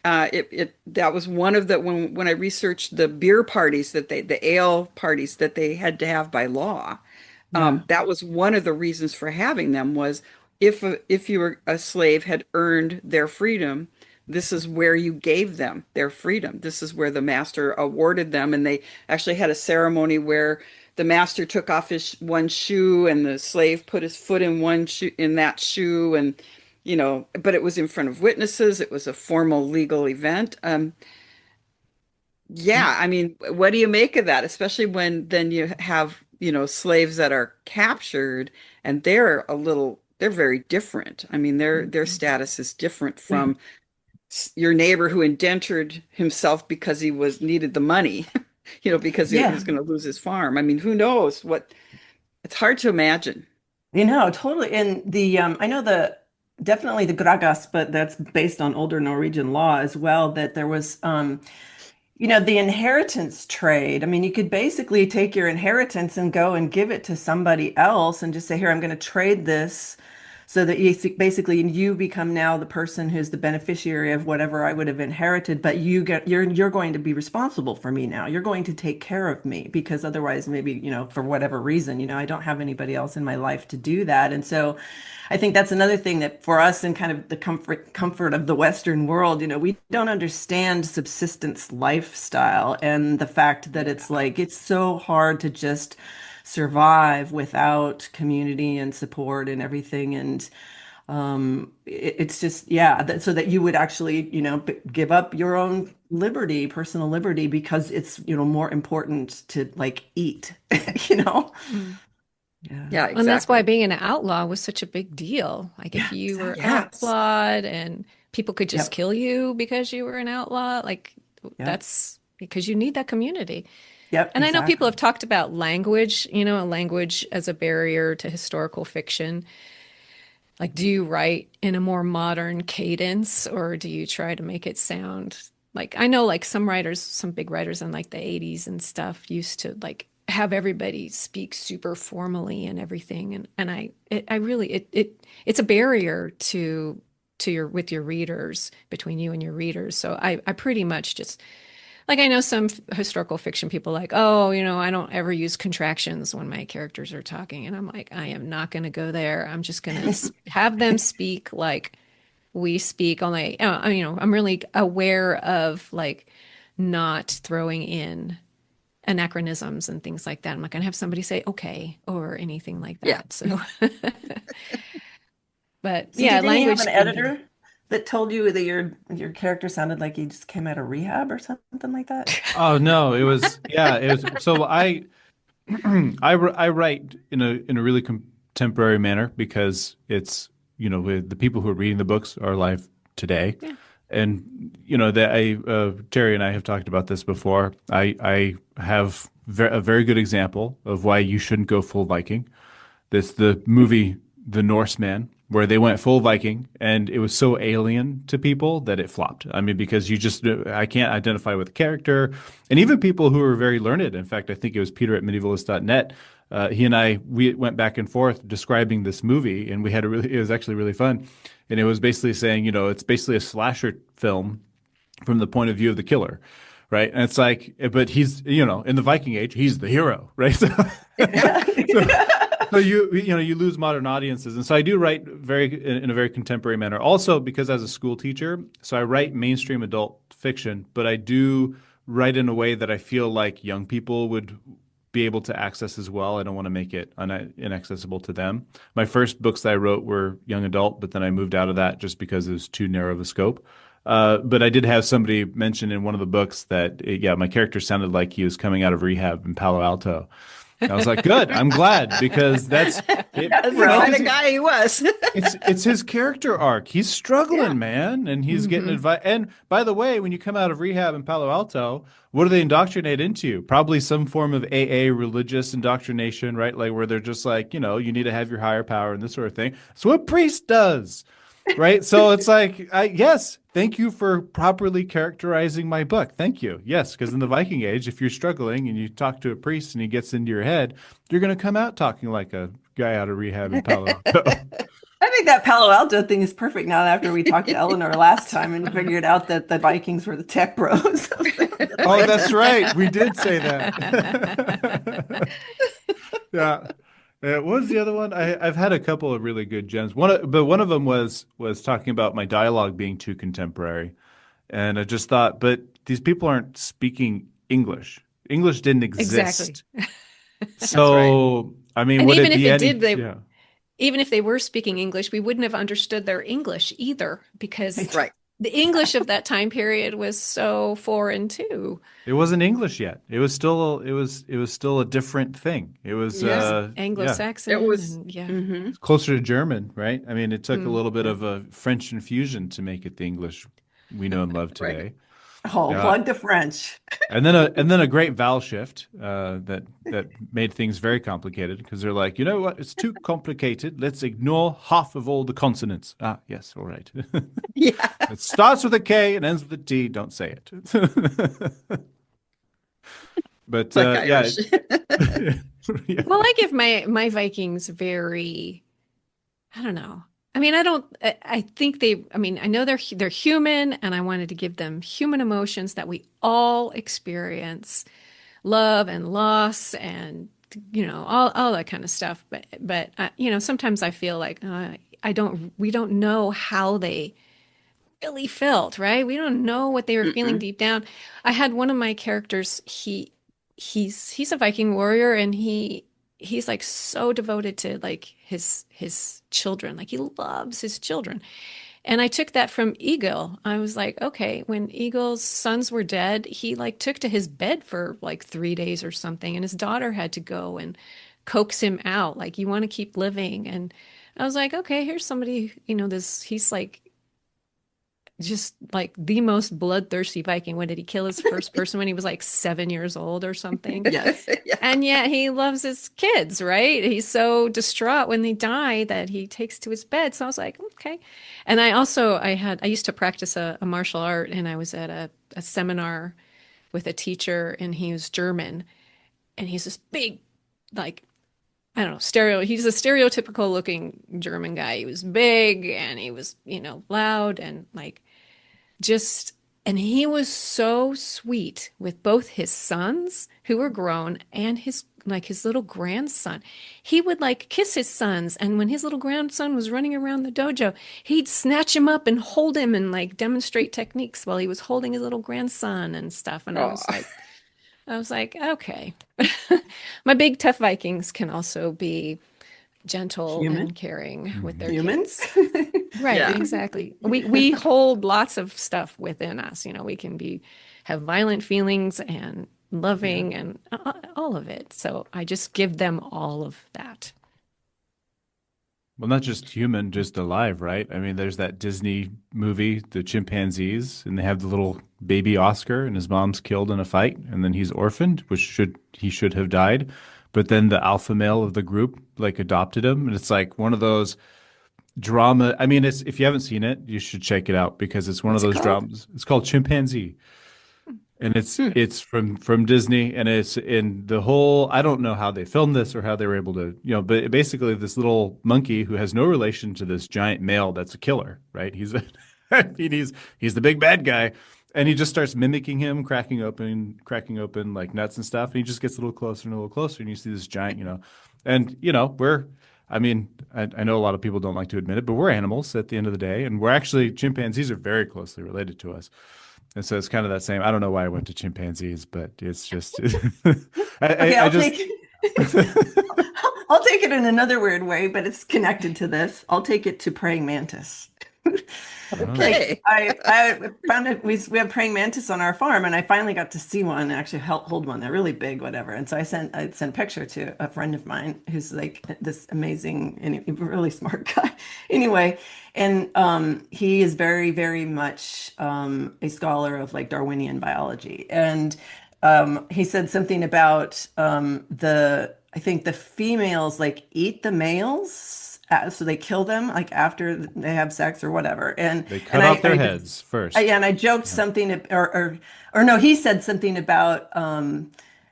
That was one of the when I researched the beer parties the ale parties that they had to have by law. Yeah. That was one of the reasons for having them was if you were a slave had earned their freedom, this is where you gave them their freedom. This is where the master awarded them. And they actually had a ceremony where the master took off his one shoe and the slave put his foot in one shoe, in that shoe. And, but it was in front of witnesses. It was a formal legal event. Yeah, I mean, what do you make of that? Especially when then you have, slaves that are captured and they're very different. I mean, their status is different from your neighbor who indentured himself because he needed the money, because he Yeah. was going to lose his farm. I mean, who knows what, it's hard to imagine. Totally. And I know definitely the Gragas, but that's based on older Norwegian law as well, that there was, the inheritance trade. I mean, you could basically take your inheritance and go and give it to somebody else and just say, here, I'm going to trade this so that basically you become now the person who's the beneficiary of whatever I would have inherited, but you're going to be responsible for me now. You're going to take care of me because otherwise maybe, for whatever reason, I don't have anybody else in my life to do that. And so I think that's another thing that for us in kind of the comfort of the Western world, we don't understand subsistence lifestyle and the fact that it's like it's so hard to just survive without community and support and everything. And it's just, yeah, so that you would actually, give up your own liberty, personal liberty, because it's, more important to like eat, you know? Mm. Yeah, And that's why exactly. being an outlaw was such a big deal. Like if you were Yes. outlawed and people could just Yep. kill you because you were an outlaw, like Yep. that's because you need that community. Yep. And I know people Exactly. have talked about language, a language as a barrier to historical fiction. Like, do you write in a more modern cadence or do you try to make it sound like I know like some writers, some big writers in like the 80s and stuff used to like have everybody speak super formally and everything. And I really it's a barrier to your with your readers between you and your readers. So I pretty much just like I know some historical fiction people like, oh, I don't ever use contractions when my characters are talking. And I'm like, I am not going to go there. I'm just going to have them speak like we speak. Only, I'm really aware of like not throwing in anachronisms and things like that. I'm not going to have somebody say okay or anything like Yeah. that. So, but So yeah, didn't you have language an can be. editor that told you that your character sounded like he just came out of rehab or something like that? Oh no, it was so I write in a really contemporary manner because it's with the people who are reading the books are alive today, Yeah. and that Terry and I have talked about this before. I have a very good example of why you shouldn't go full Viking. This the movie The Norseman, where they went full Viking, and it was so alien to people that it flopped. I mean, because I can't identify with the character, and even people who are very learned. In fact, I think it was Peter at medievalist.net. He and we went back and forth describing this movie, and it was actually really fun. And it was basically saying, it's basically a slasher film from the point of view of the killer, right? And it's like, but he's, in the Viking Age, he's the hero, right? Yeah. So, so you lose modern audiences, and so I do write in a very contemporary manner. Also, because as a school teacher, so I write mainstream adult fiction, but I do write in a way that I feel like young people would be able to access as well. I don't want to make it inaccessible to them. My first books that I wrote were young adult, but then I moved out of that just because it was too narrow of a scope. But I did have somebody mention in one of the books that, yeah, my character sounded like he was coming out of rehab in Palo Alto. And I was like, good, I'm glad because that's it. That's the Well, kind of guy he was. It's his character arc. He's Yeah. struggling, man, and he's getting Hmm. advice. And by the way, when you come out of rehab in Palo Alto, what do they indoctrinate into? Probably some form of AA religious indoctrination, right? Like where they're just like, you need to have your higher power and this sort of thing. That's what a priest does, right? So it's like, yes, thank you for properly characterizing my book. Thank you. Yes, because in the Viking Age, if you're struggling and you talk to a priest and he gets into your head, you're going to come out talking like a guy out of rehab in Palo Alto. I think that Palo Alto thing is perfect now after we talked to Eleanor last time and figured out that the Vikings were the tech bros. Oh, that's right. We did say that. Yeah. What was the other one? I've had a couple of really good gems. But one of them was talking about my dialogue being too contemporary, and I just thought, but these people aren't speaking English. English didn't Exactly. exist. That's right. So, I mean, And would even it if be it any? did, they Yeah, even if they were speaking English, we wouldn't have understood their English either because Right. the English of that time period was so foreign too. it wasn't English yet. It was still a different thing. It was Yes, yeah, It Anglo-Saxon was. and yeah. Hmm. closer to German, right? I mean, it took a Mm. little bit Yeah. of a French infusion to make it the English we know and love Right. today. Oh, Uh, plug the French. and then a great vowel shift that made things very complicated because they're like, you know what? It's too complicated. Let's ignore half of all the consonants. Ah, yes, all right. Yeah. It starts with a K and ends with a T. Don't say it. But Like yeah, Irish. yeah. Well, I give my Vikings very, I don't know. I mean, I think I mean, I know they're human and I wanted to give them human emotions that we all experience, love and loss and all that kind of stuff. But sometimes I feel like we don't know how they really felt, right? We don't know what they were feeling Mm-mm. deep down. I had one of my characters, he's a Viking warrior and he's like so devoted to like his children. Like he loves his children. And I took that from Eagle. I was like, okay, when Eagle's sons were dead, he like took to his bed for like 3 days or something, and his daughter had to go and coax him out, like, you want to keep living. And I was like, okay, here's somebody, he's like just like the most bloodthirsty Viking. When did he kill his first person when he was like 7 years old or something? Yes. Yeah. And yet he loves his kids, right? He's so distraught when they die that he takes to his bed. So I was like, okay. And I used to practice a martial art, and I was at a seminar with a teacher, and he was German, and he's this big, like, I don't know, he's a stereotypical looking German guy. He was big and he was, loud and like just and he was so sweet with both his sons who were grown and his little grandson. He would like kiss his sons, and when his little grandson was running around the dojo, he'd snatch him up and hold him and like demonstrate techniques while he was holding his little grandson and stuff. And Oh, I was like, okay. My big tough Vikings can also be gentle Human. and caring with Mhm. their Humans. kids. Right, yeah. exactly. We hold lots of stuff within us. We can have violent feelings and Yeah. loving and all of it. So I just give them all of that. Well, not just human, just alive, right? I mean, there's that Disney movie, The Chimpanzees, and they have the little baby Oscar, and his mom's killed in a fight, and then he's orphaned, he should have died. But then the alpha male of the group like adopted him, and it's like one of those drama. I mean, it's if you haven't seen it, you should check it out because it's one of What's it those called? dramas. It's called Chimpanzee, and it's Hmm. it's from Disney, and it's in the whole. I don't know how they filmed this or how they were able to, but basically this little monkey who has no relation to this giant male that's a killer, right? I mean, he's the big bad guy, and he just starts mimicking him, cracking open like nuts and stuff, and he just gets a little closer and a little closer, and you see this giant, and I mean, I know a lot of people don't like to admit it, but we're animals at the end of the day, and we're actually chimpanzees are very closely related to us. And so it's kind of that same. I don't know why I went to chimpanzees, but it's just, Okay, I just, I'll take it in another weird way, but it's connected to this. I'll take it to praying mantis. oh, Like Okay. I found it. We have praying mantis on our farm, and I finally got to see one and actually help hold one. They're really big, whatever. And so I sent a picture to a friend of mine who's like this amazing and really smart guy. Anyway, and he is very, very much a scholar of like Darwinian biology, and he said something about the I think the females like eat the males. So they kill them like after they have sex or whatever, and they and cut I, off their I just heads first. yeah, and I joked Yeah. something or no, he said something about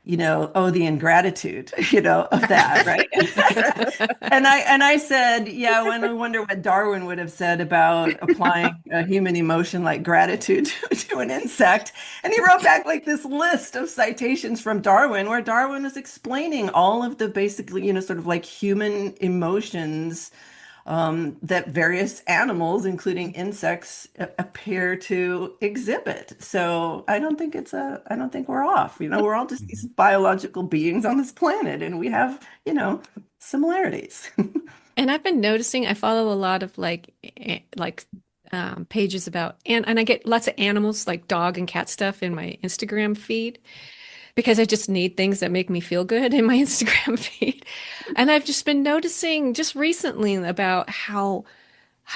oh, the ingratitude, of that, right? And I said, yeah, when I wonder what Darwin would have said about applying a human emotion like gratitude to an insect. And he wrote back like this list of citations from Darwin, where Darwin is explaining all of the basically, sort of like human emotions that various animals, including insects, appear to exhibit. So I don't think we're off. We're all just these biological beings on this planet, and we have, similarities. And I've been noticing I follow a lot of pages about and I get lots of animals like dog and cat stuff in my Instagram feed because I just need things that make me feel good in my Instagram feed. And I've just been noticing just recently about how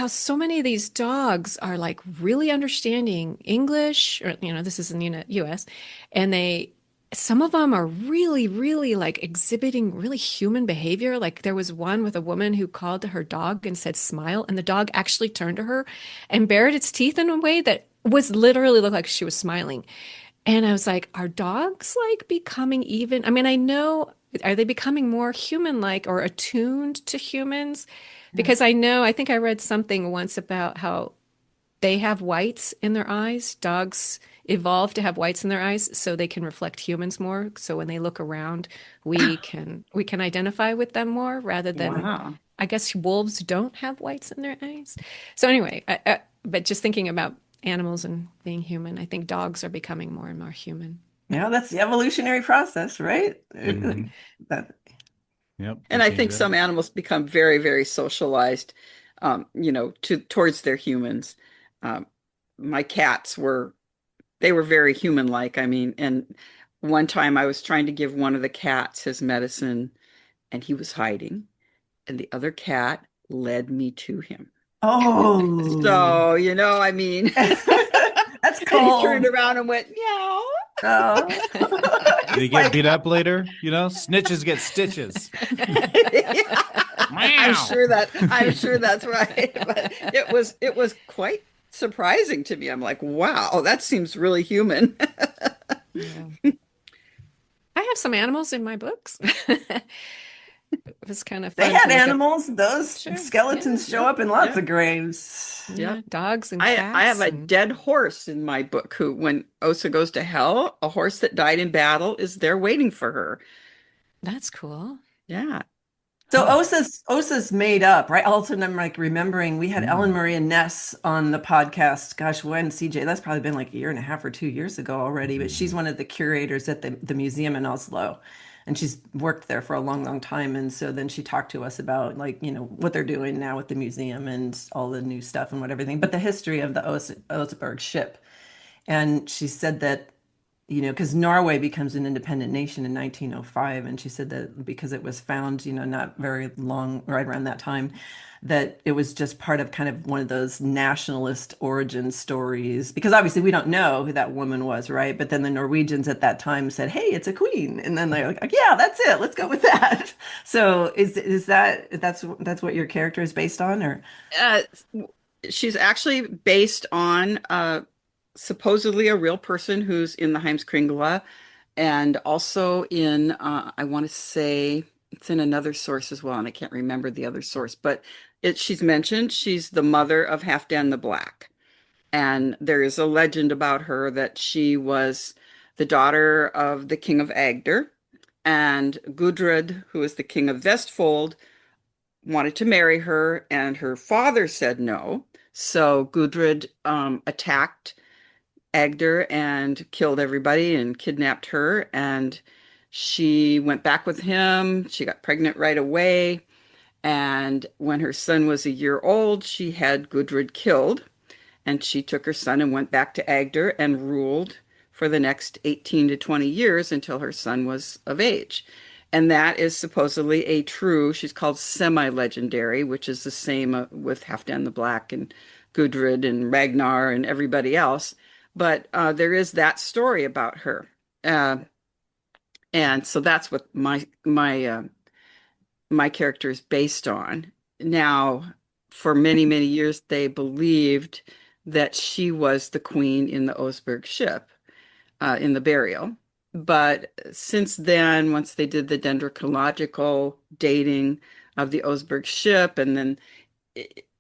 so many of these dogs are like really understanding English, or this is in the US, and some of them are really, really like exhibiting really human behavior. Like there was one with a woman who called to her dog and said, smile, and the dog actually turned to her and bared its teeth in a way that was literally looked like she was smiling. And I was like, are dogs like becoming even? I mean, I know, are they becoming more human-like or attuned to humans? Because I think I read something once about how they have whites in their eyes. Dogs evolved to have whites in their eyes so they can reflect humans more. So when they look around, we can identify with them more rather than Wow. I guess wolves don't have whites in their eyes. So anyway, but just thinking about animals and being human, I think dogs are becoming more and more human. That's the evolutionary process, right? Mhm. That, Yep. And I think some animals become very, very socialized, towards their humans. Um, my cats they were very human-like. I mean, and one time I was trying to give one of the cats his medicine and he was hiding, and the other cat led me to him. oh, So, I mean, that's and he turned cold. around and went, meow. Oh. They It's get beat like, up later, snitches get stitches. I'm Meow. sure that's right. But it was quite surprising to me. I'm like, wow, that seems really human. Yeah. I have some animals in my books. It was kind of they fun to had look up. animals. Those Sure. Yeah. skeletons show Yep, up in lots yep, of graves. Yeah. yep. Dogs and I have cats a and dead horse in my book who, when Osa goes to hell, a horse that died in battle is there waiting for her. that's cool. Yeah. So Huh. Osa's made up, right? All of a sudden, I'm like remembering we had Ellen Mm. Marie and Ness on the podcast. Gosh, when CJ, that's probably been like a year and a half or 2 years ago already. But she's Mhm. one of the curators at the museum in Oslo, and she's worked there for a long, long time. And so then she talked to us about like what they're doing now with the museum and all the new stuff and what everything, but the history of the Oseberg ship. And she said that because Norway becomes an independent nation in 1905, and she said that because it was found, not very long, right around that time, that it was just part of kind of one of those nationalist origin stories. Because obviously we don't know who that woman was, right? But then the Norwegians at that time said, "Hey, it's a queen," and then they're like, "Yeah, that's it. Let's go with that." So that's what your character is based on, or? Uh, she's actually based on supposedly a real person who's in the Heimskringla, and also in I want to say it's in another source as well, and I can't remember the other source, but she's mentioned she's the mother of Halfdan the Black, and there is a legend about her that she was the daughter of the king of Agder, and Gudrid, who is the king of Vestfold, wanted to marry her, and her father said no. So Gudrid attacked Agder and killed everybody and kidnapped her. And she went back with him. She got pregnant right away. And when her son was a year old, she had Gudrid killed. And she took her son and went back to Agder and ruled for the next 18 to 20 years until her son was of age. And that is supposedly a true, she's called semi-legendary, which is the same with Halfdan the Black and Gudrid and Ragnar and everybody else. But there is that story about her. Uh, and so that's what my character is based on. Now, for many, many years, they believed that she was the queen in the Oseberg ship, in the burial. But since then, once they did the dendrochronological dating of the Oseberg ship, and then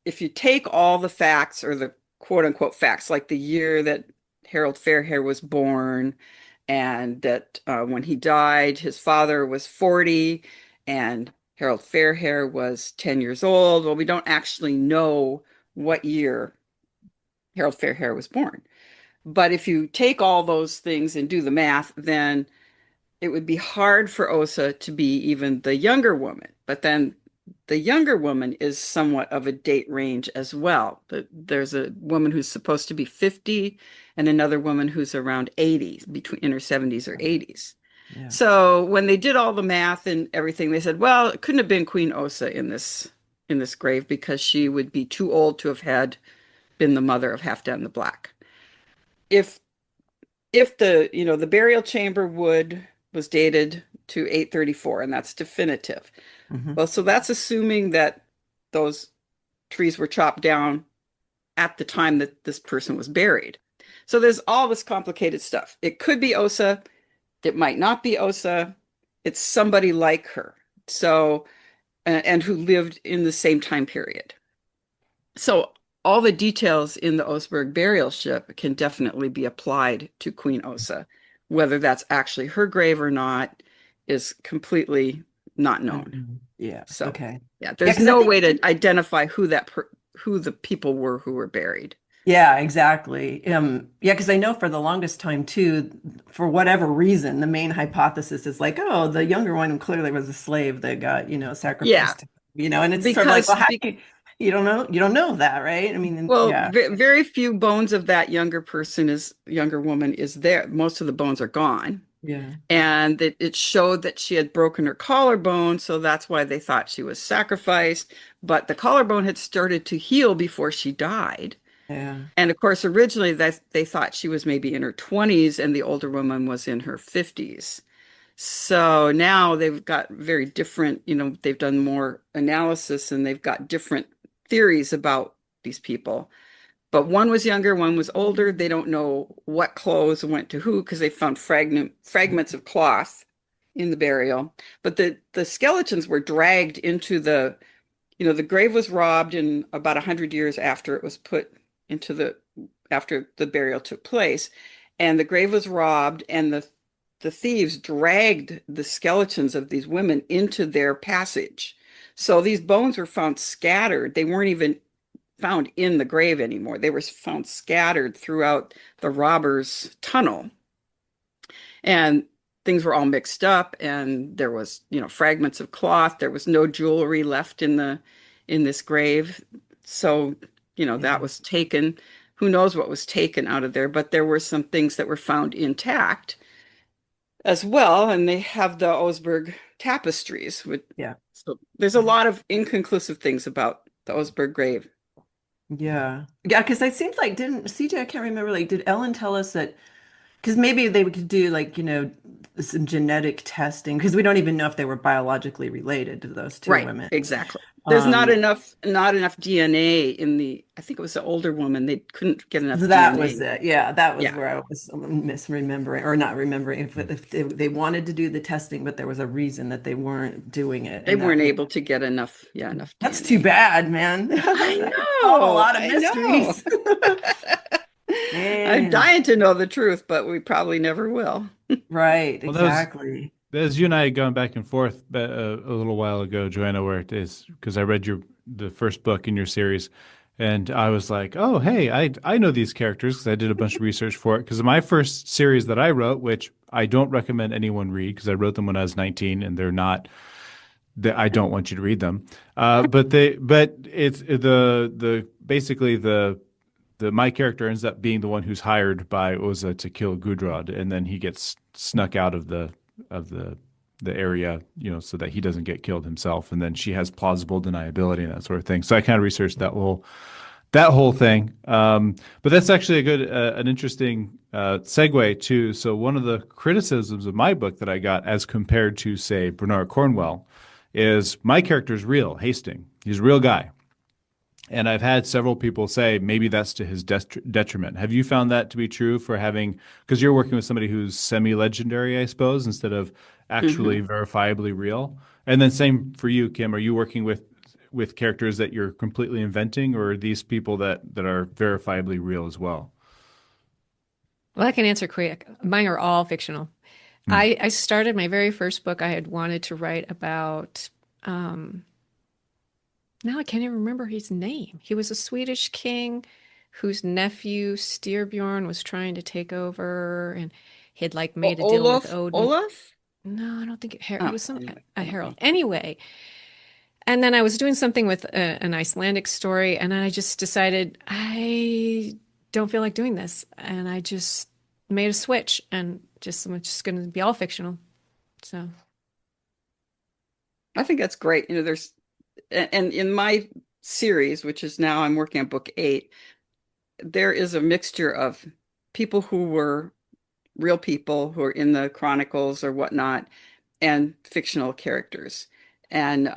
if you take all the facts, or the quote unquote facts, like the year that Harold Fairhair was born, and that when he died, his father was 40 and Harold Fairhair was 10 years old. Well, we don't actually know what year Harold Fairhair was born. But if you take all those things and do the math, then it would be hard for Osa to be even the younger woman. But then the younger woman is somewhat of a date range as well. There's a woman who's supposed to be 50 and another woman who's around 80, between in her 70s or 80s. Yeah. So when they did all the math and everything, they said, well, it couldn't have been Queen Osa in this grave because she would be too old to have had been the mother of Halfdan the Black. If the the burial chamber was dated to 834, and that's definitive. Mhm. Well, so that's assuming that those trees were chopped down at the time that this person was buried. So there's all this complicated stuff. It could be Osa, it might not be Osa, it's somebody like her. So, and who lived in the same time period. So all the details in the Oseberg burial ship can definitely be applied to Queen Osa. Whether that's actually her grave or not is completely not known. Yeah. So, Okay. yeah, there's 'cause I no think- way to identify who the people were who were buried. Yeah, exactly. Yeah, because I know for the longest time too, for whatever reason, the main hypothesis is like, oh, the younger one clearly was a slave that got, sacrificed. And it's sort of like, Because well, you don't know that, right? I mean, well, yeah, very few bones of that younger woman is there. Most of the bones are gone. yeah, And it showed that she had broken her collarbone, so that's why they thought she was sacrificed. But the collarbone had started to heal before she died. yeah. And of course, originally they thought she was maybe in her 20s and the older woman was in her 50s. So now they've got very different, they've done more analysis and they've got different theories about these people. But one was younger, one was older. They don't know what clothes went to who because they found fragments of cloth in the burial. But the skeletons were dragged into the grave was robbed in about 100 years after it was put into after the burial took place. And the grave was robbed and the thieves dragged the skeletons of these women into their passage. So these bones were found scattered. They weren't even found in the grave anymore. They were found scattered throughout the robbers' tunnel. And things were all mixed up and there was, fragments of cloth. There was no jewelry left in this grave. So, that was taken. Who knows what was taken out of there, but there were some things that were found intact as well. And they have the Oseberg tapestries. Yeah. So there's a lot of inconclusive things about the Oseberg grave. Yeah. Yeah, because it seems like didn't CJ, I can't remember, like, did Ellen tell us that because maybe they could do like, some genetic testing because we don't even know if they were biologically related to those two women. Exactly. There's not enough DNA in I think it was the older woman. They couldn't get enough That DNA. was it. Yeah, that was where I was misremembering or not remembering if they wanted to do the testing, but there was a reason that they weren't doing it. They weren't able to get enough DNA. That's too bad, man. I A know. lot of mysteries. I'm dying to know the truth, but we probably never will. Right, Well, exactly. As you and I had gone back and forth a little while ago, Johanna, where it is because I read the first book in your series, and I was like, oh, hey, I know these characters because I did a bunch of research for it. Because my first series that I wrote, which I don't recommend anyone read because I wrote them when I was 19, and they're not. I don't want you to read them. But it's basically my character ends up being the one who's hired by Osa to kill Gudrod, and then he gets snuck out of the area, so that he doesn't get killed himself. And then she has plausible deniability and that sort of thing. So I kind of researched that whole thing. But that's actually an interesting segue too. So one of the criticisms of my book that I got as compared to, say, Bernard Cornwell is my character is real, Hastings. He's a real guy. And I've had several people say maybe that's to his detriment. Have you found that to be true for having, because you're working with somebody who's semi-legendary, I suppose, instead of actually Hmm. verifiably real? And then same for you, Kim. Are you working with characters that you're completely inventing, or are these people that are verifiably real as well? Well, I can answer quick. Mine are all fictional. Hmm. I started my very first book. I had wanted to write about, um, now I can't even remember his name. He was a Swedish king whose nephew Styrbjorn was trying to take over, and he had like made a deal with Odin. Olaf? No, I don't think it Oh, was some anyway, a never herald. mind. Anyway, and then I was doing something with an Icelandic story, and I just decided I don't feel like doing this, and I just made a switch, and just I'm just going to be all fictional. So, I think that's great. There's and in my series, which is now I'm working on book 8, there is a mixture of people who were real people who are in the chronicles or whatnot, and fictional characters. And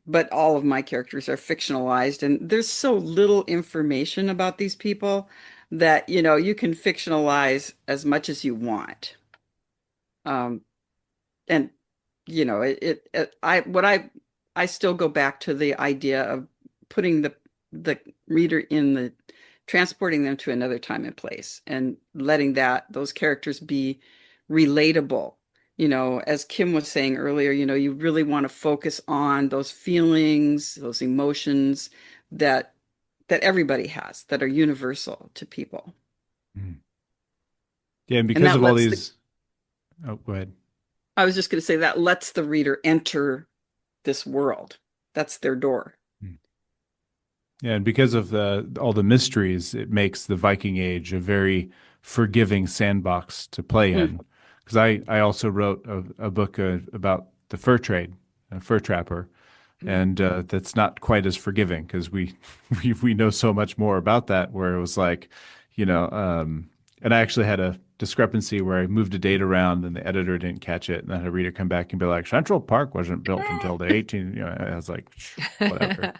but all of my characters are fictionalized, and there's so little information about these people that you can fictionalize as much as you want. Um, and I still go back to the idea of putting the reader in the transporting them to another time and place and letting those characters be relatable. As Kim was saying earlier, you really want to focus on those feelings, those emotions that that everybody has, that are universal to people. Hmm. Yeah, and And because that of all lets the these, oh, go ahead. I was just going to say that lets the reader enter this world. That's their door. Hmm. Yeah, and because of all the mysteries, it makes the Viking Age a very forgiving sandbox to play Mm. in. Because I also wrote a book about the fur trade, a fur trapper, and that's not quite as forgiving because we know so much more about that. Where it was like, and I actually had a discrepancy where I moved a date around and the editor didn't catch it, and I had a reader come back and be like, Central Park wasn't built until the 18. I was like, whatever.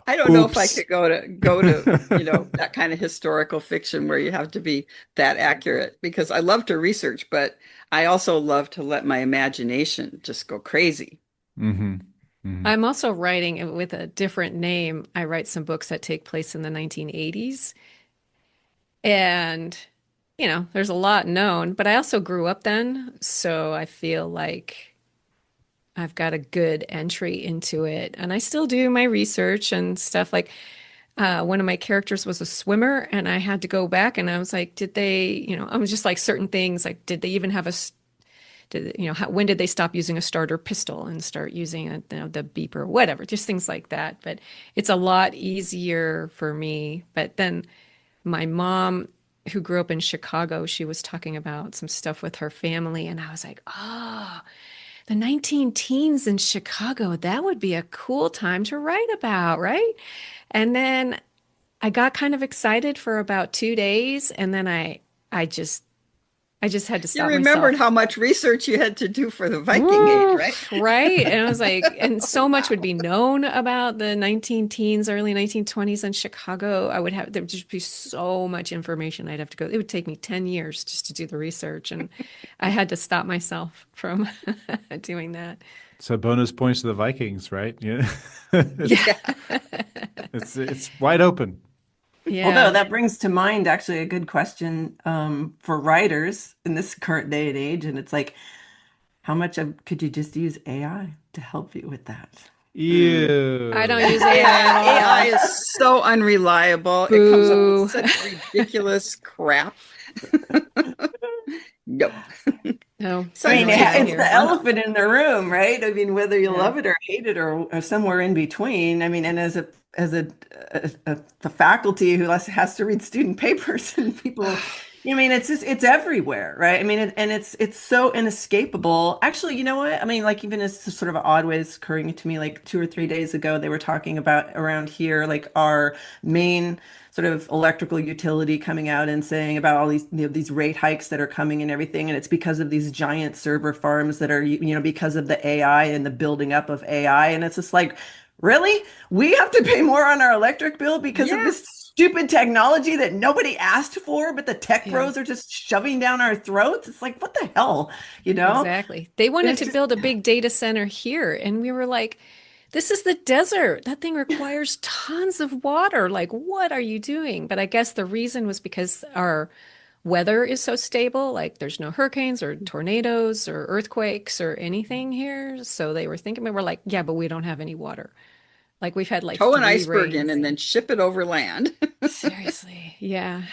I don't know if I Oops. could go to that kind of historical fiction where you have to be that accurate, because I love to research, but I also love to let my imagination just go crazy. Hmm. Hmm. I'm also writing with a different name. I write some books that take place in the 1980s. And, there's a lot known, but I also grew up then. So I feel like I've got a good entry into it. And I still do my research and stuff. Like one of my characters was a swimmer, and I had to go back and I was like, did they, I was just like certain things like, did they even have when did they stop using a starter pistol and start using the beeper, whatever, just things like that. But it's a lot easier for me. But then my mom, who grew up in Chicago, she was talking about some stuff with her family, and I was like, oh, the 19 teens in Chicago, that would be a cool time to write about, right? And then I got kind of excited for about 2 days, and then I just had to You stop remembered myself. how much research you had to do for the Viking Age, Woo, right? right? And I was like, and so much would be known about the 19 teens, early 1920s in Chicago. There would just be so much information I'd have to go. It would take me 10 years just to do the research. And I had to stop myself from doing that. So bonus points to the Vikings, right? Yeah. Yeah. Yeah. It's wide open. Although Yeah. that brings to mind actually a good question for writers in this current day and age, and it's like, how much could you just use AI to help you with that? Mm. I don't Ew. use AI at AI all. is so unreliable. It comes up with Boo. such ridiculous crap. Nope. No, I Besides, mean, no AI people it's the here. want to. elephant in the room, right? I mean, whether you Yeah. love it or hate it or somewhere in between. I mean, and as a faculty who has to read student papers and people, I mean, it's everywhere, right? I mean, and it's so inescapable. Actually, you know what? I mean, like even as sort of odd ways occurring to me, like 2 or 3 days ago, they were talking about around here, like our main sort of electrical utility coming out and saying about all these these rate hikes that are coming and everything, and it's because of these giant server farms that are because of the AI and the building up of AI, and it's just like, Really? We have to pay more on our electric bill because of Yeah. this stupid technology that nobody asked for, but the tech Yeah, bros are just shoving down our throats? It's like, what the hell? You know? exactly. They And wanted it's to just, build a big data center here, and we were like, this is the desert. That thing requires tons of water. Like, what are you doing? But I guess the reason was because our weather is so stable. Like, there's no hurricanes or tornadoes or earthquakes or anything here. So they were thinking, we were like, yeah, but we don't have any water. Like, we've had like Tow an three iceberg in rains. and then ship it over land. Seriously. Yeah.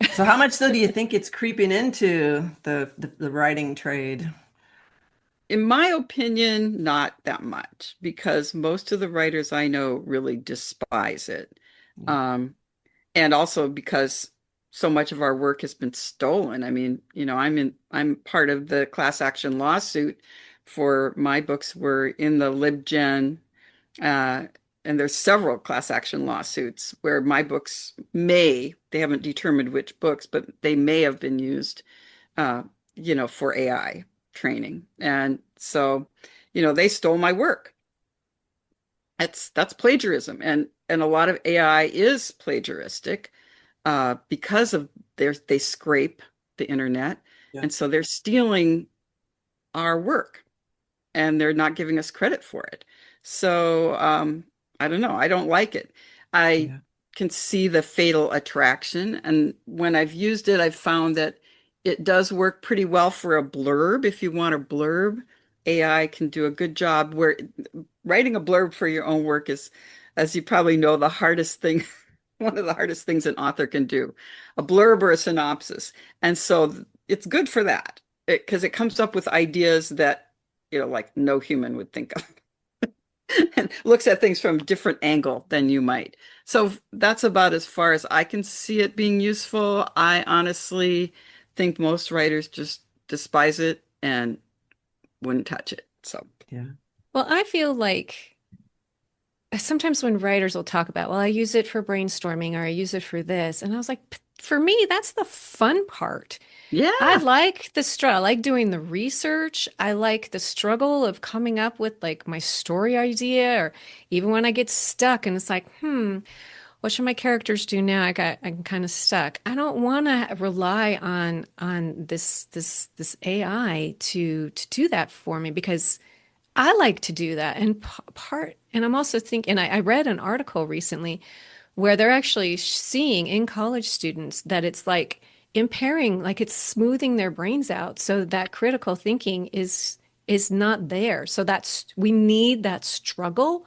so how much so do you think it's creeping into the writing trade? In my opinion, not that much because most of the writers I know really despise it. Yeah. Um, and also because so much of our work has been stolen. I mean, I'm part of the class action lawsuit for my books were in the LibGen, uh, and there's several class action lawsuits where my books they haven't determined which books, but they may have been used, uh, for AI training. And so, they stole my work. That's plagiarism, and a lot of AI is plagiaristic because of they scrape the internet, Yeah. and so they're stealing our work, and they're not giving us credit for it. So I don't know. I don't like it. I Yeah. can see the fatal attraction, and when I've used it, I've found that it does work pretty well for a blurb. If you want a blurb, AI can do a good job where writing a blurb for your own work is, as you probably know, the hardest thing, one of the hardest things an author can do, a blurb or a synopsis. And so it's good for that because it comes up with ideas that, like no human would think of and looks at things from a different angle than you might. So that's about as far as I can see it being useful. I honestly think most writers just despise it and wouldn't touch it. So, Yeah. Well, I feel like sometimes when writers will talk about, well, I use it for brainstorming or I use it for this. And I was like, For me, that's the fun part. I yeah. like the struggle. I like doing the research. I like the struggle of coming up with like my story idea, or even when I get stuck and it's like, what should my characters do now? I'm kind of stuck. I don't want to rely on this AI to do that for me because I like to do that. And and I'm also thinking, I read an article recently where they're actually seeing in college students that it's like impairing, like it's smoothing their brains out. So that critical thinking is not there. So we need that struggle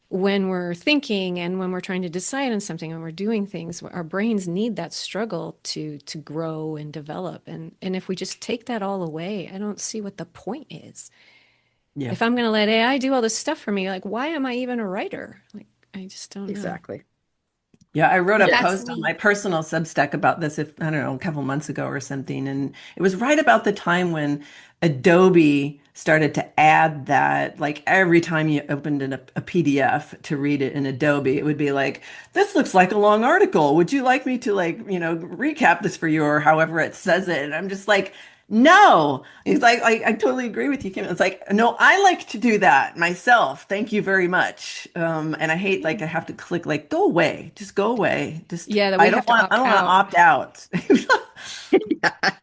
when we're thinking and when we're trying to decide on something, when we're doing things. Our brains need that struggle to grow and develop. And if we just take that all away, I don't see what the point is. Yeah. If I'm going to let AI do all this stuff for me, like, why am I even a writer? Like, I just don't know. Exactly. Yeah, I wrote But a that's post on me. my personal Substack about this, if I don't know, a couple months ago or something. And it was right about the time when Adobe started to add that, like every time you opened a PDF to read it in Adobe, it would be like, this looks like a long article. Would you like me to recap this for you or however it says it? And I'm just like, no. It's like, I totally agree with you, Kim. It's like, no, I like to do that myself. Thank you very much. And I hate like I have to click like go away. Just go away. Just Yeah, that we have to I opt don't want to out. opt out.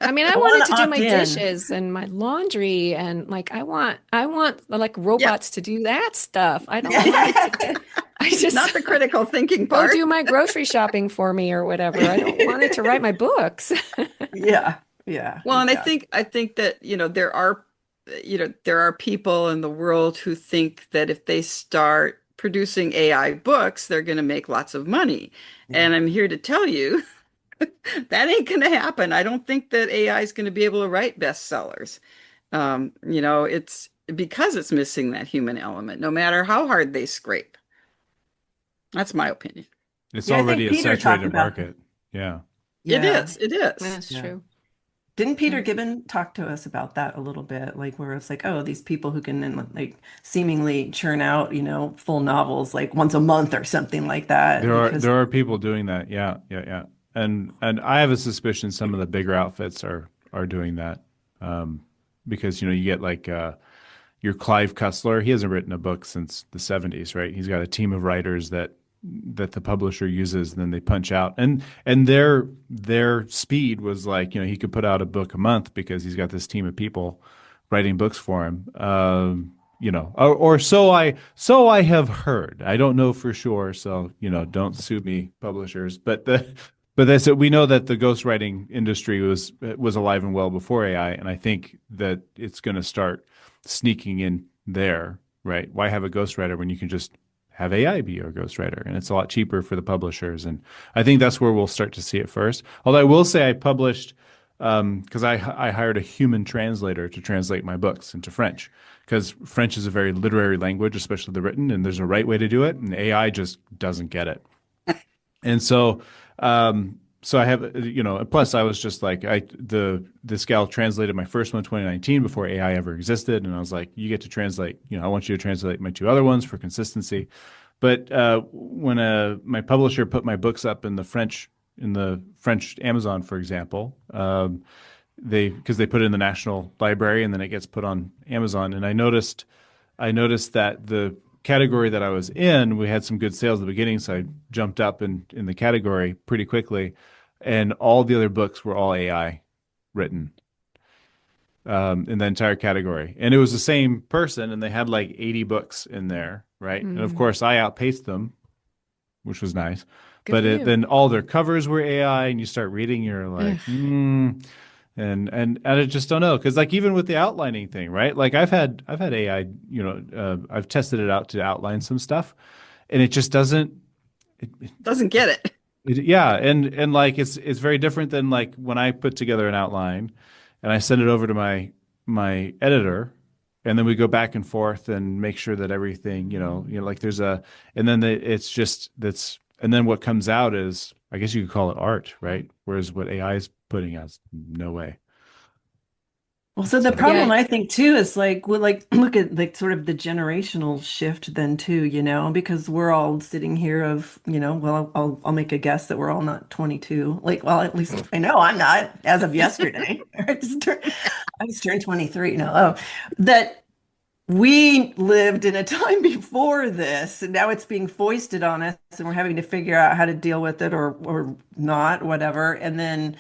I mean, I I want wanted to to do opt my in. dishes and my laundry and like I want like Yep. robots to do that stuff. I don't want it to Yeah. I just Not the critical thinking go part. do my grocery shopping for me or whatever. I don't want it to write my books. Yeah. Yeah, Well, and I exactly. think I think that, there are people in the world who think that if they start producing AI books, they're going to make lots of money. Yeah. And I'm here to tell you that ain't going to happen. I don't think that AI is going to be able to write bestsellers. It's because it's missing that human element, no matter how hard they scrape. That's my opinion. It's Yeah, I think already a Peter talked saturated about market. Yeah. It yeah. is. It is. That's Yeah. true. Didn't Peter Yeah. Gibbon talk to us about that a little bit? Like where it's like, oh, these people who can then like seemingly churn out, full novels like once a month or something like that There are because there are people doing that. Yeah, yeah, yeah. And I have a suspicion some of the bigger outfits are doing that. Because you get like your Clive Cussler. He hasn't written a book since the 70s, right? He's got a team of writers that the publisher uses, and then they punch out. And their speed was like, he could put out a book a month because he's got this team of people writing books for him. Or so I have heard. I don't know for sure, so don't sue me, publishers. But that's it. We know that the ghostwriting industry was alive and well before AI, and I think that it's going to start sneaking in there, right? Why have a ghostwriter when you can just have AI be your ghostwriter, and it's a lot cheaper for the publishers. And I think that's where we'll start to see it first. Although I will say I published because I hired a human translator to translate my books into French, because French is a very literary language, especially the written, and there's a right way to do it, and AI just doesn't get it. And so I have, plus I was just like, this gal translated my first one in 2019 before AI ever existed. And I was like, you get to translate, I want you to translate my two other ones for consistency. But when my publisher put my books up in the French Amazon, for example, because they put it in the National Library and then it gets put on Amazon. And I noticed that the category that I was in, we had some good sales at the beginning, so I jumped up in the category pretty quickly, and all the other books were all AI written in the entire category. And it was the same person, and they had like 80 books in there, right? And of course, I outpaced them, which was nice. Good But for you. then all their covers were AI, and you start reading, you're like, And I just don't know, because like even with the outlining thing, right? Like I've had AI, I've tested it out to outline some stuff, and it just doesn't. Doesn't get it. Yeah, and like it's very different than like when I put together an outline, and I send it over to my editor, and then we go back and forth and make sure that everything, like there's and then it's just and then what comes out is, I guess you could call it art, right? Whereas what AI is putting out, no way. Well, so the So, problem Yeah. I think too is like, well, like look at like sort of the generational shift then too, because we're all sitting here well, I'll make a guess that we're all not 22. Like, well, at least I know I'm not as of yesterday. I just turned 23. No, that we lived in a time before this, and now it's being foisted on us, and we're having to figure out how to deal with it or not, whatever. And then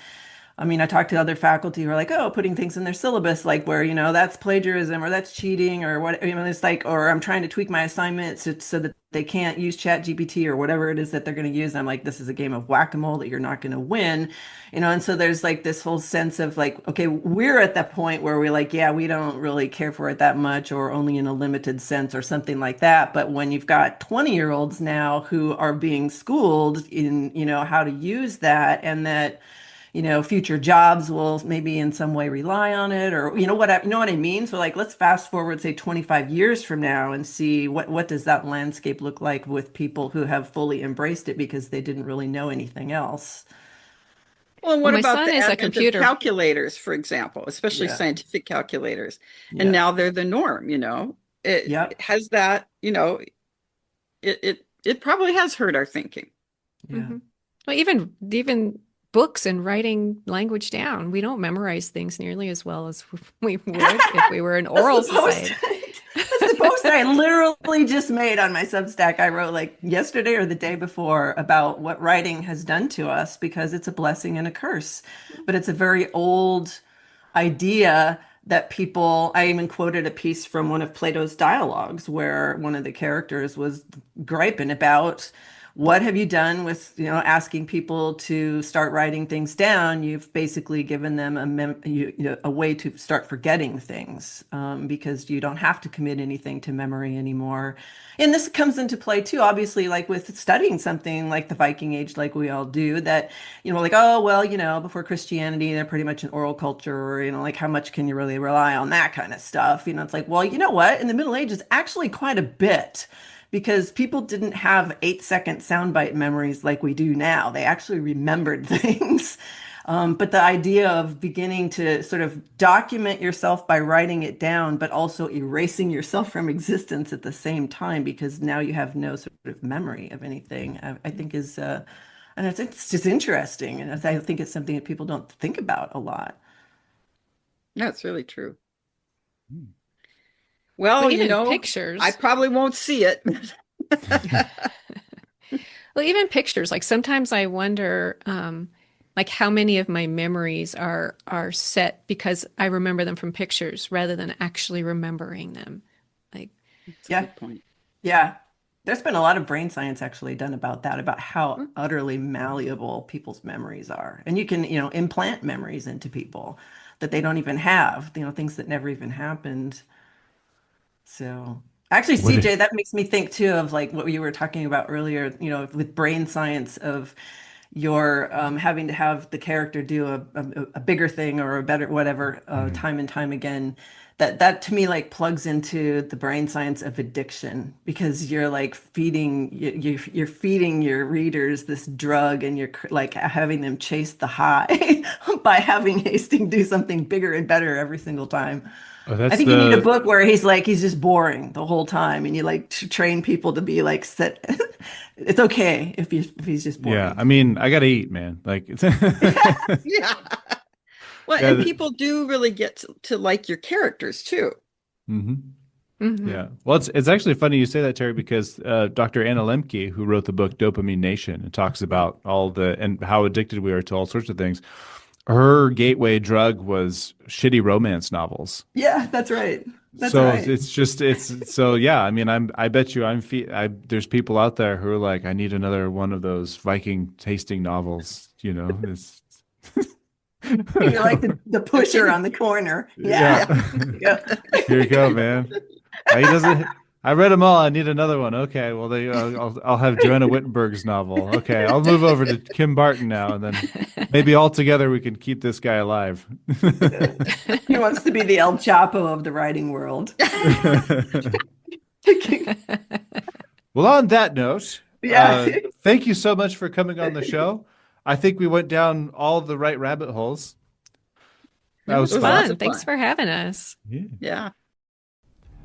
I mean, I talked to other faculty who are like, oh, putting things in their syllabus, like where, that's plagiarism or that's cheating or what, it's like, or I'm trying to tweak my assignments so that they can't use Chat GPT or whatever it is that they're going to use. And I'm like, this is a game of whack-a-mole that you're not going to win, and so there's like this whole sense of like, okay, we're at that point where we're like, yeah, we don't really care for it that much or only in a limited sense or something like that. But when you've got 20-year-olds now who are being schooled in, how to use that, and that future jobs will maybe in some way rely on it, or what I mean? So like, let's fast forward, say 25 years from now and see what does that landscape look like with people who have fully embraced it because they didn't really know anything else. Well, Well, what my about son the is a advent of computer. calculators, for example, especially Yeah. scientific calculators? And Yeah. now they're the norm, It Yep. has that, it probably has hurt our thinking. Yeah. Well, even books and writing language down, we don't memorize things nearly as well as we would if we were an oral That's the post. society. That's the post I literally just made on my Substack. I wrote like yesterday or the day before about what writing has done to us because it's a blessing and a curse. But it's a very old idea that I even quoted a piece from one of Plato's dialogues where one of the characters was griping about what have you done with, asking people to start writing things down? You've basically given them a way to start forgetting things because you don't have to commit anything to memory anymore. And this comes into play too, obviously, like with studying something like the Viking Age, like we all do, that, like, oh, well, before Christianity, they're pretty much an oral culture, or, like how much can you really rely on that kind of stuff? It's like, well, you know what? In the Middle Ages, actually quite a bit because people didn't have 8-second soundbite memories like we do now. They actually remembered things. But the idea of beginning to sort of document yourself by writing it down, but also erasing yourself from existence at the same time, because now you have no sort of memory of anything, I think and it's just interesting. And I think it's something that people don't think about a lot. That's really true. Well, Well, you even know, pictures. I probably won't see it. Well, even pictures. Like sometimes I wonder, like how many of my memories are set because I remember them from pictures rather than actually remembering them. Like, That's a Yeah. good point. Yeah. There's been a lot of brain science actually done about that, about hmm, how utterly malleable people's memories are. And you can, implant memories into people that they don't even have, things that never even happened. So actually, What? CJ, that makes me think too of like what you were talking about earlier, with brain science of your having to have the character do a bigger thing or a better whatever Mhm. time and time again. That to me like plugs into the brain science of addiction because you're like you're feeding your readers this drug and you're like having them chase the high by having Hastings do something bigger and better every single time. Oh, I that's think you need a the book where he's just boring the whole time, and you like to train people to be like set. It's okay if he's just yeah. boring. I mean, I gotta eat, man. Like, it's Yeah. Well, yeah. and people do really get to like your characters too. Hmm. hmm. Yeah. Well, it's actually funny you say that, Terry, because Dr. Anna Lemke, who wrote the book Dopamine Nation, and talks about all the and how addicted we are to all sorts of things. Her gateway drug was shitty romance novels. Yeah, that's right. That's So right. it's just it's so yeah. I mean, I bet you there's people out there who are like, I need another one of those Viking tasting novels. You know, it's You're like the pusher on the corner. yeah. Yeah. Yeah. Yeah. Here you go, man. He doesn't. I read them all. I need another one. Okay, well, I'll have Johanna Wittenberg's novel. Okay, I'll move over to Kim Barton now, and then maybe all together we can keep this guy alive. He wants to be the El Chapo of the writing world. Well, on that note, Yeah. thank you so much for coming on the show. I think we went down all the right rabbit holes. It That was was was fun. lots fun. of Thanks fun. for having us. Yeah. Yeah.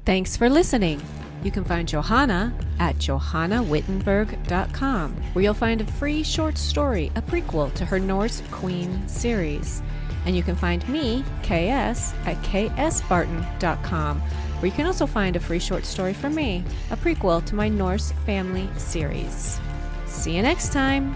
Thanks for listening. You can find Johanna at johannawittenberg.com, where you'll find a free short story, a prequel to her Norse Queen series. And you can find me, KS, at ksbarton.com, where you can also find a free short story from me, a prequel to my Norse family series. See you next time.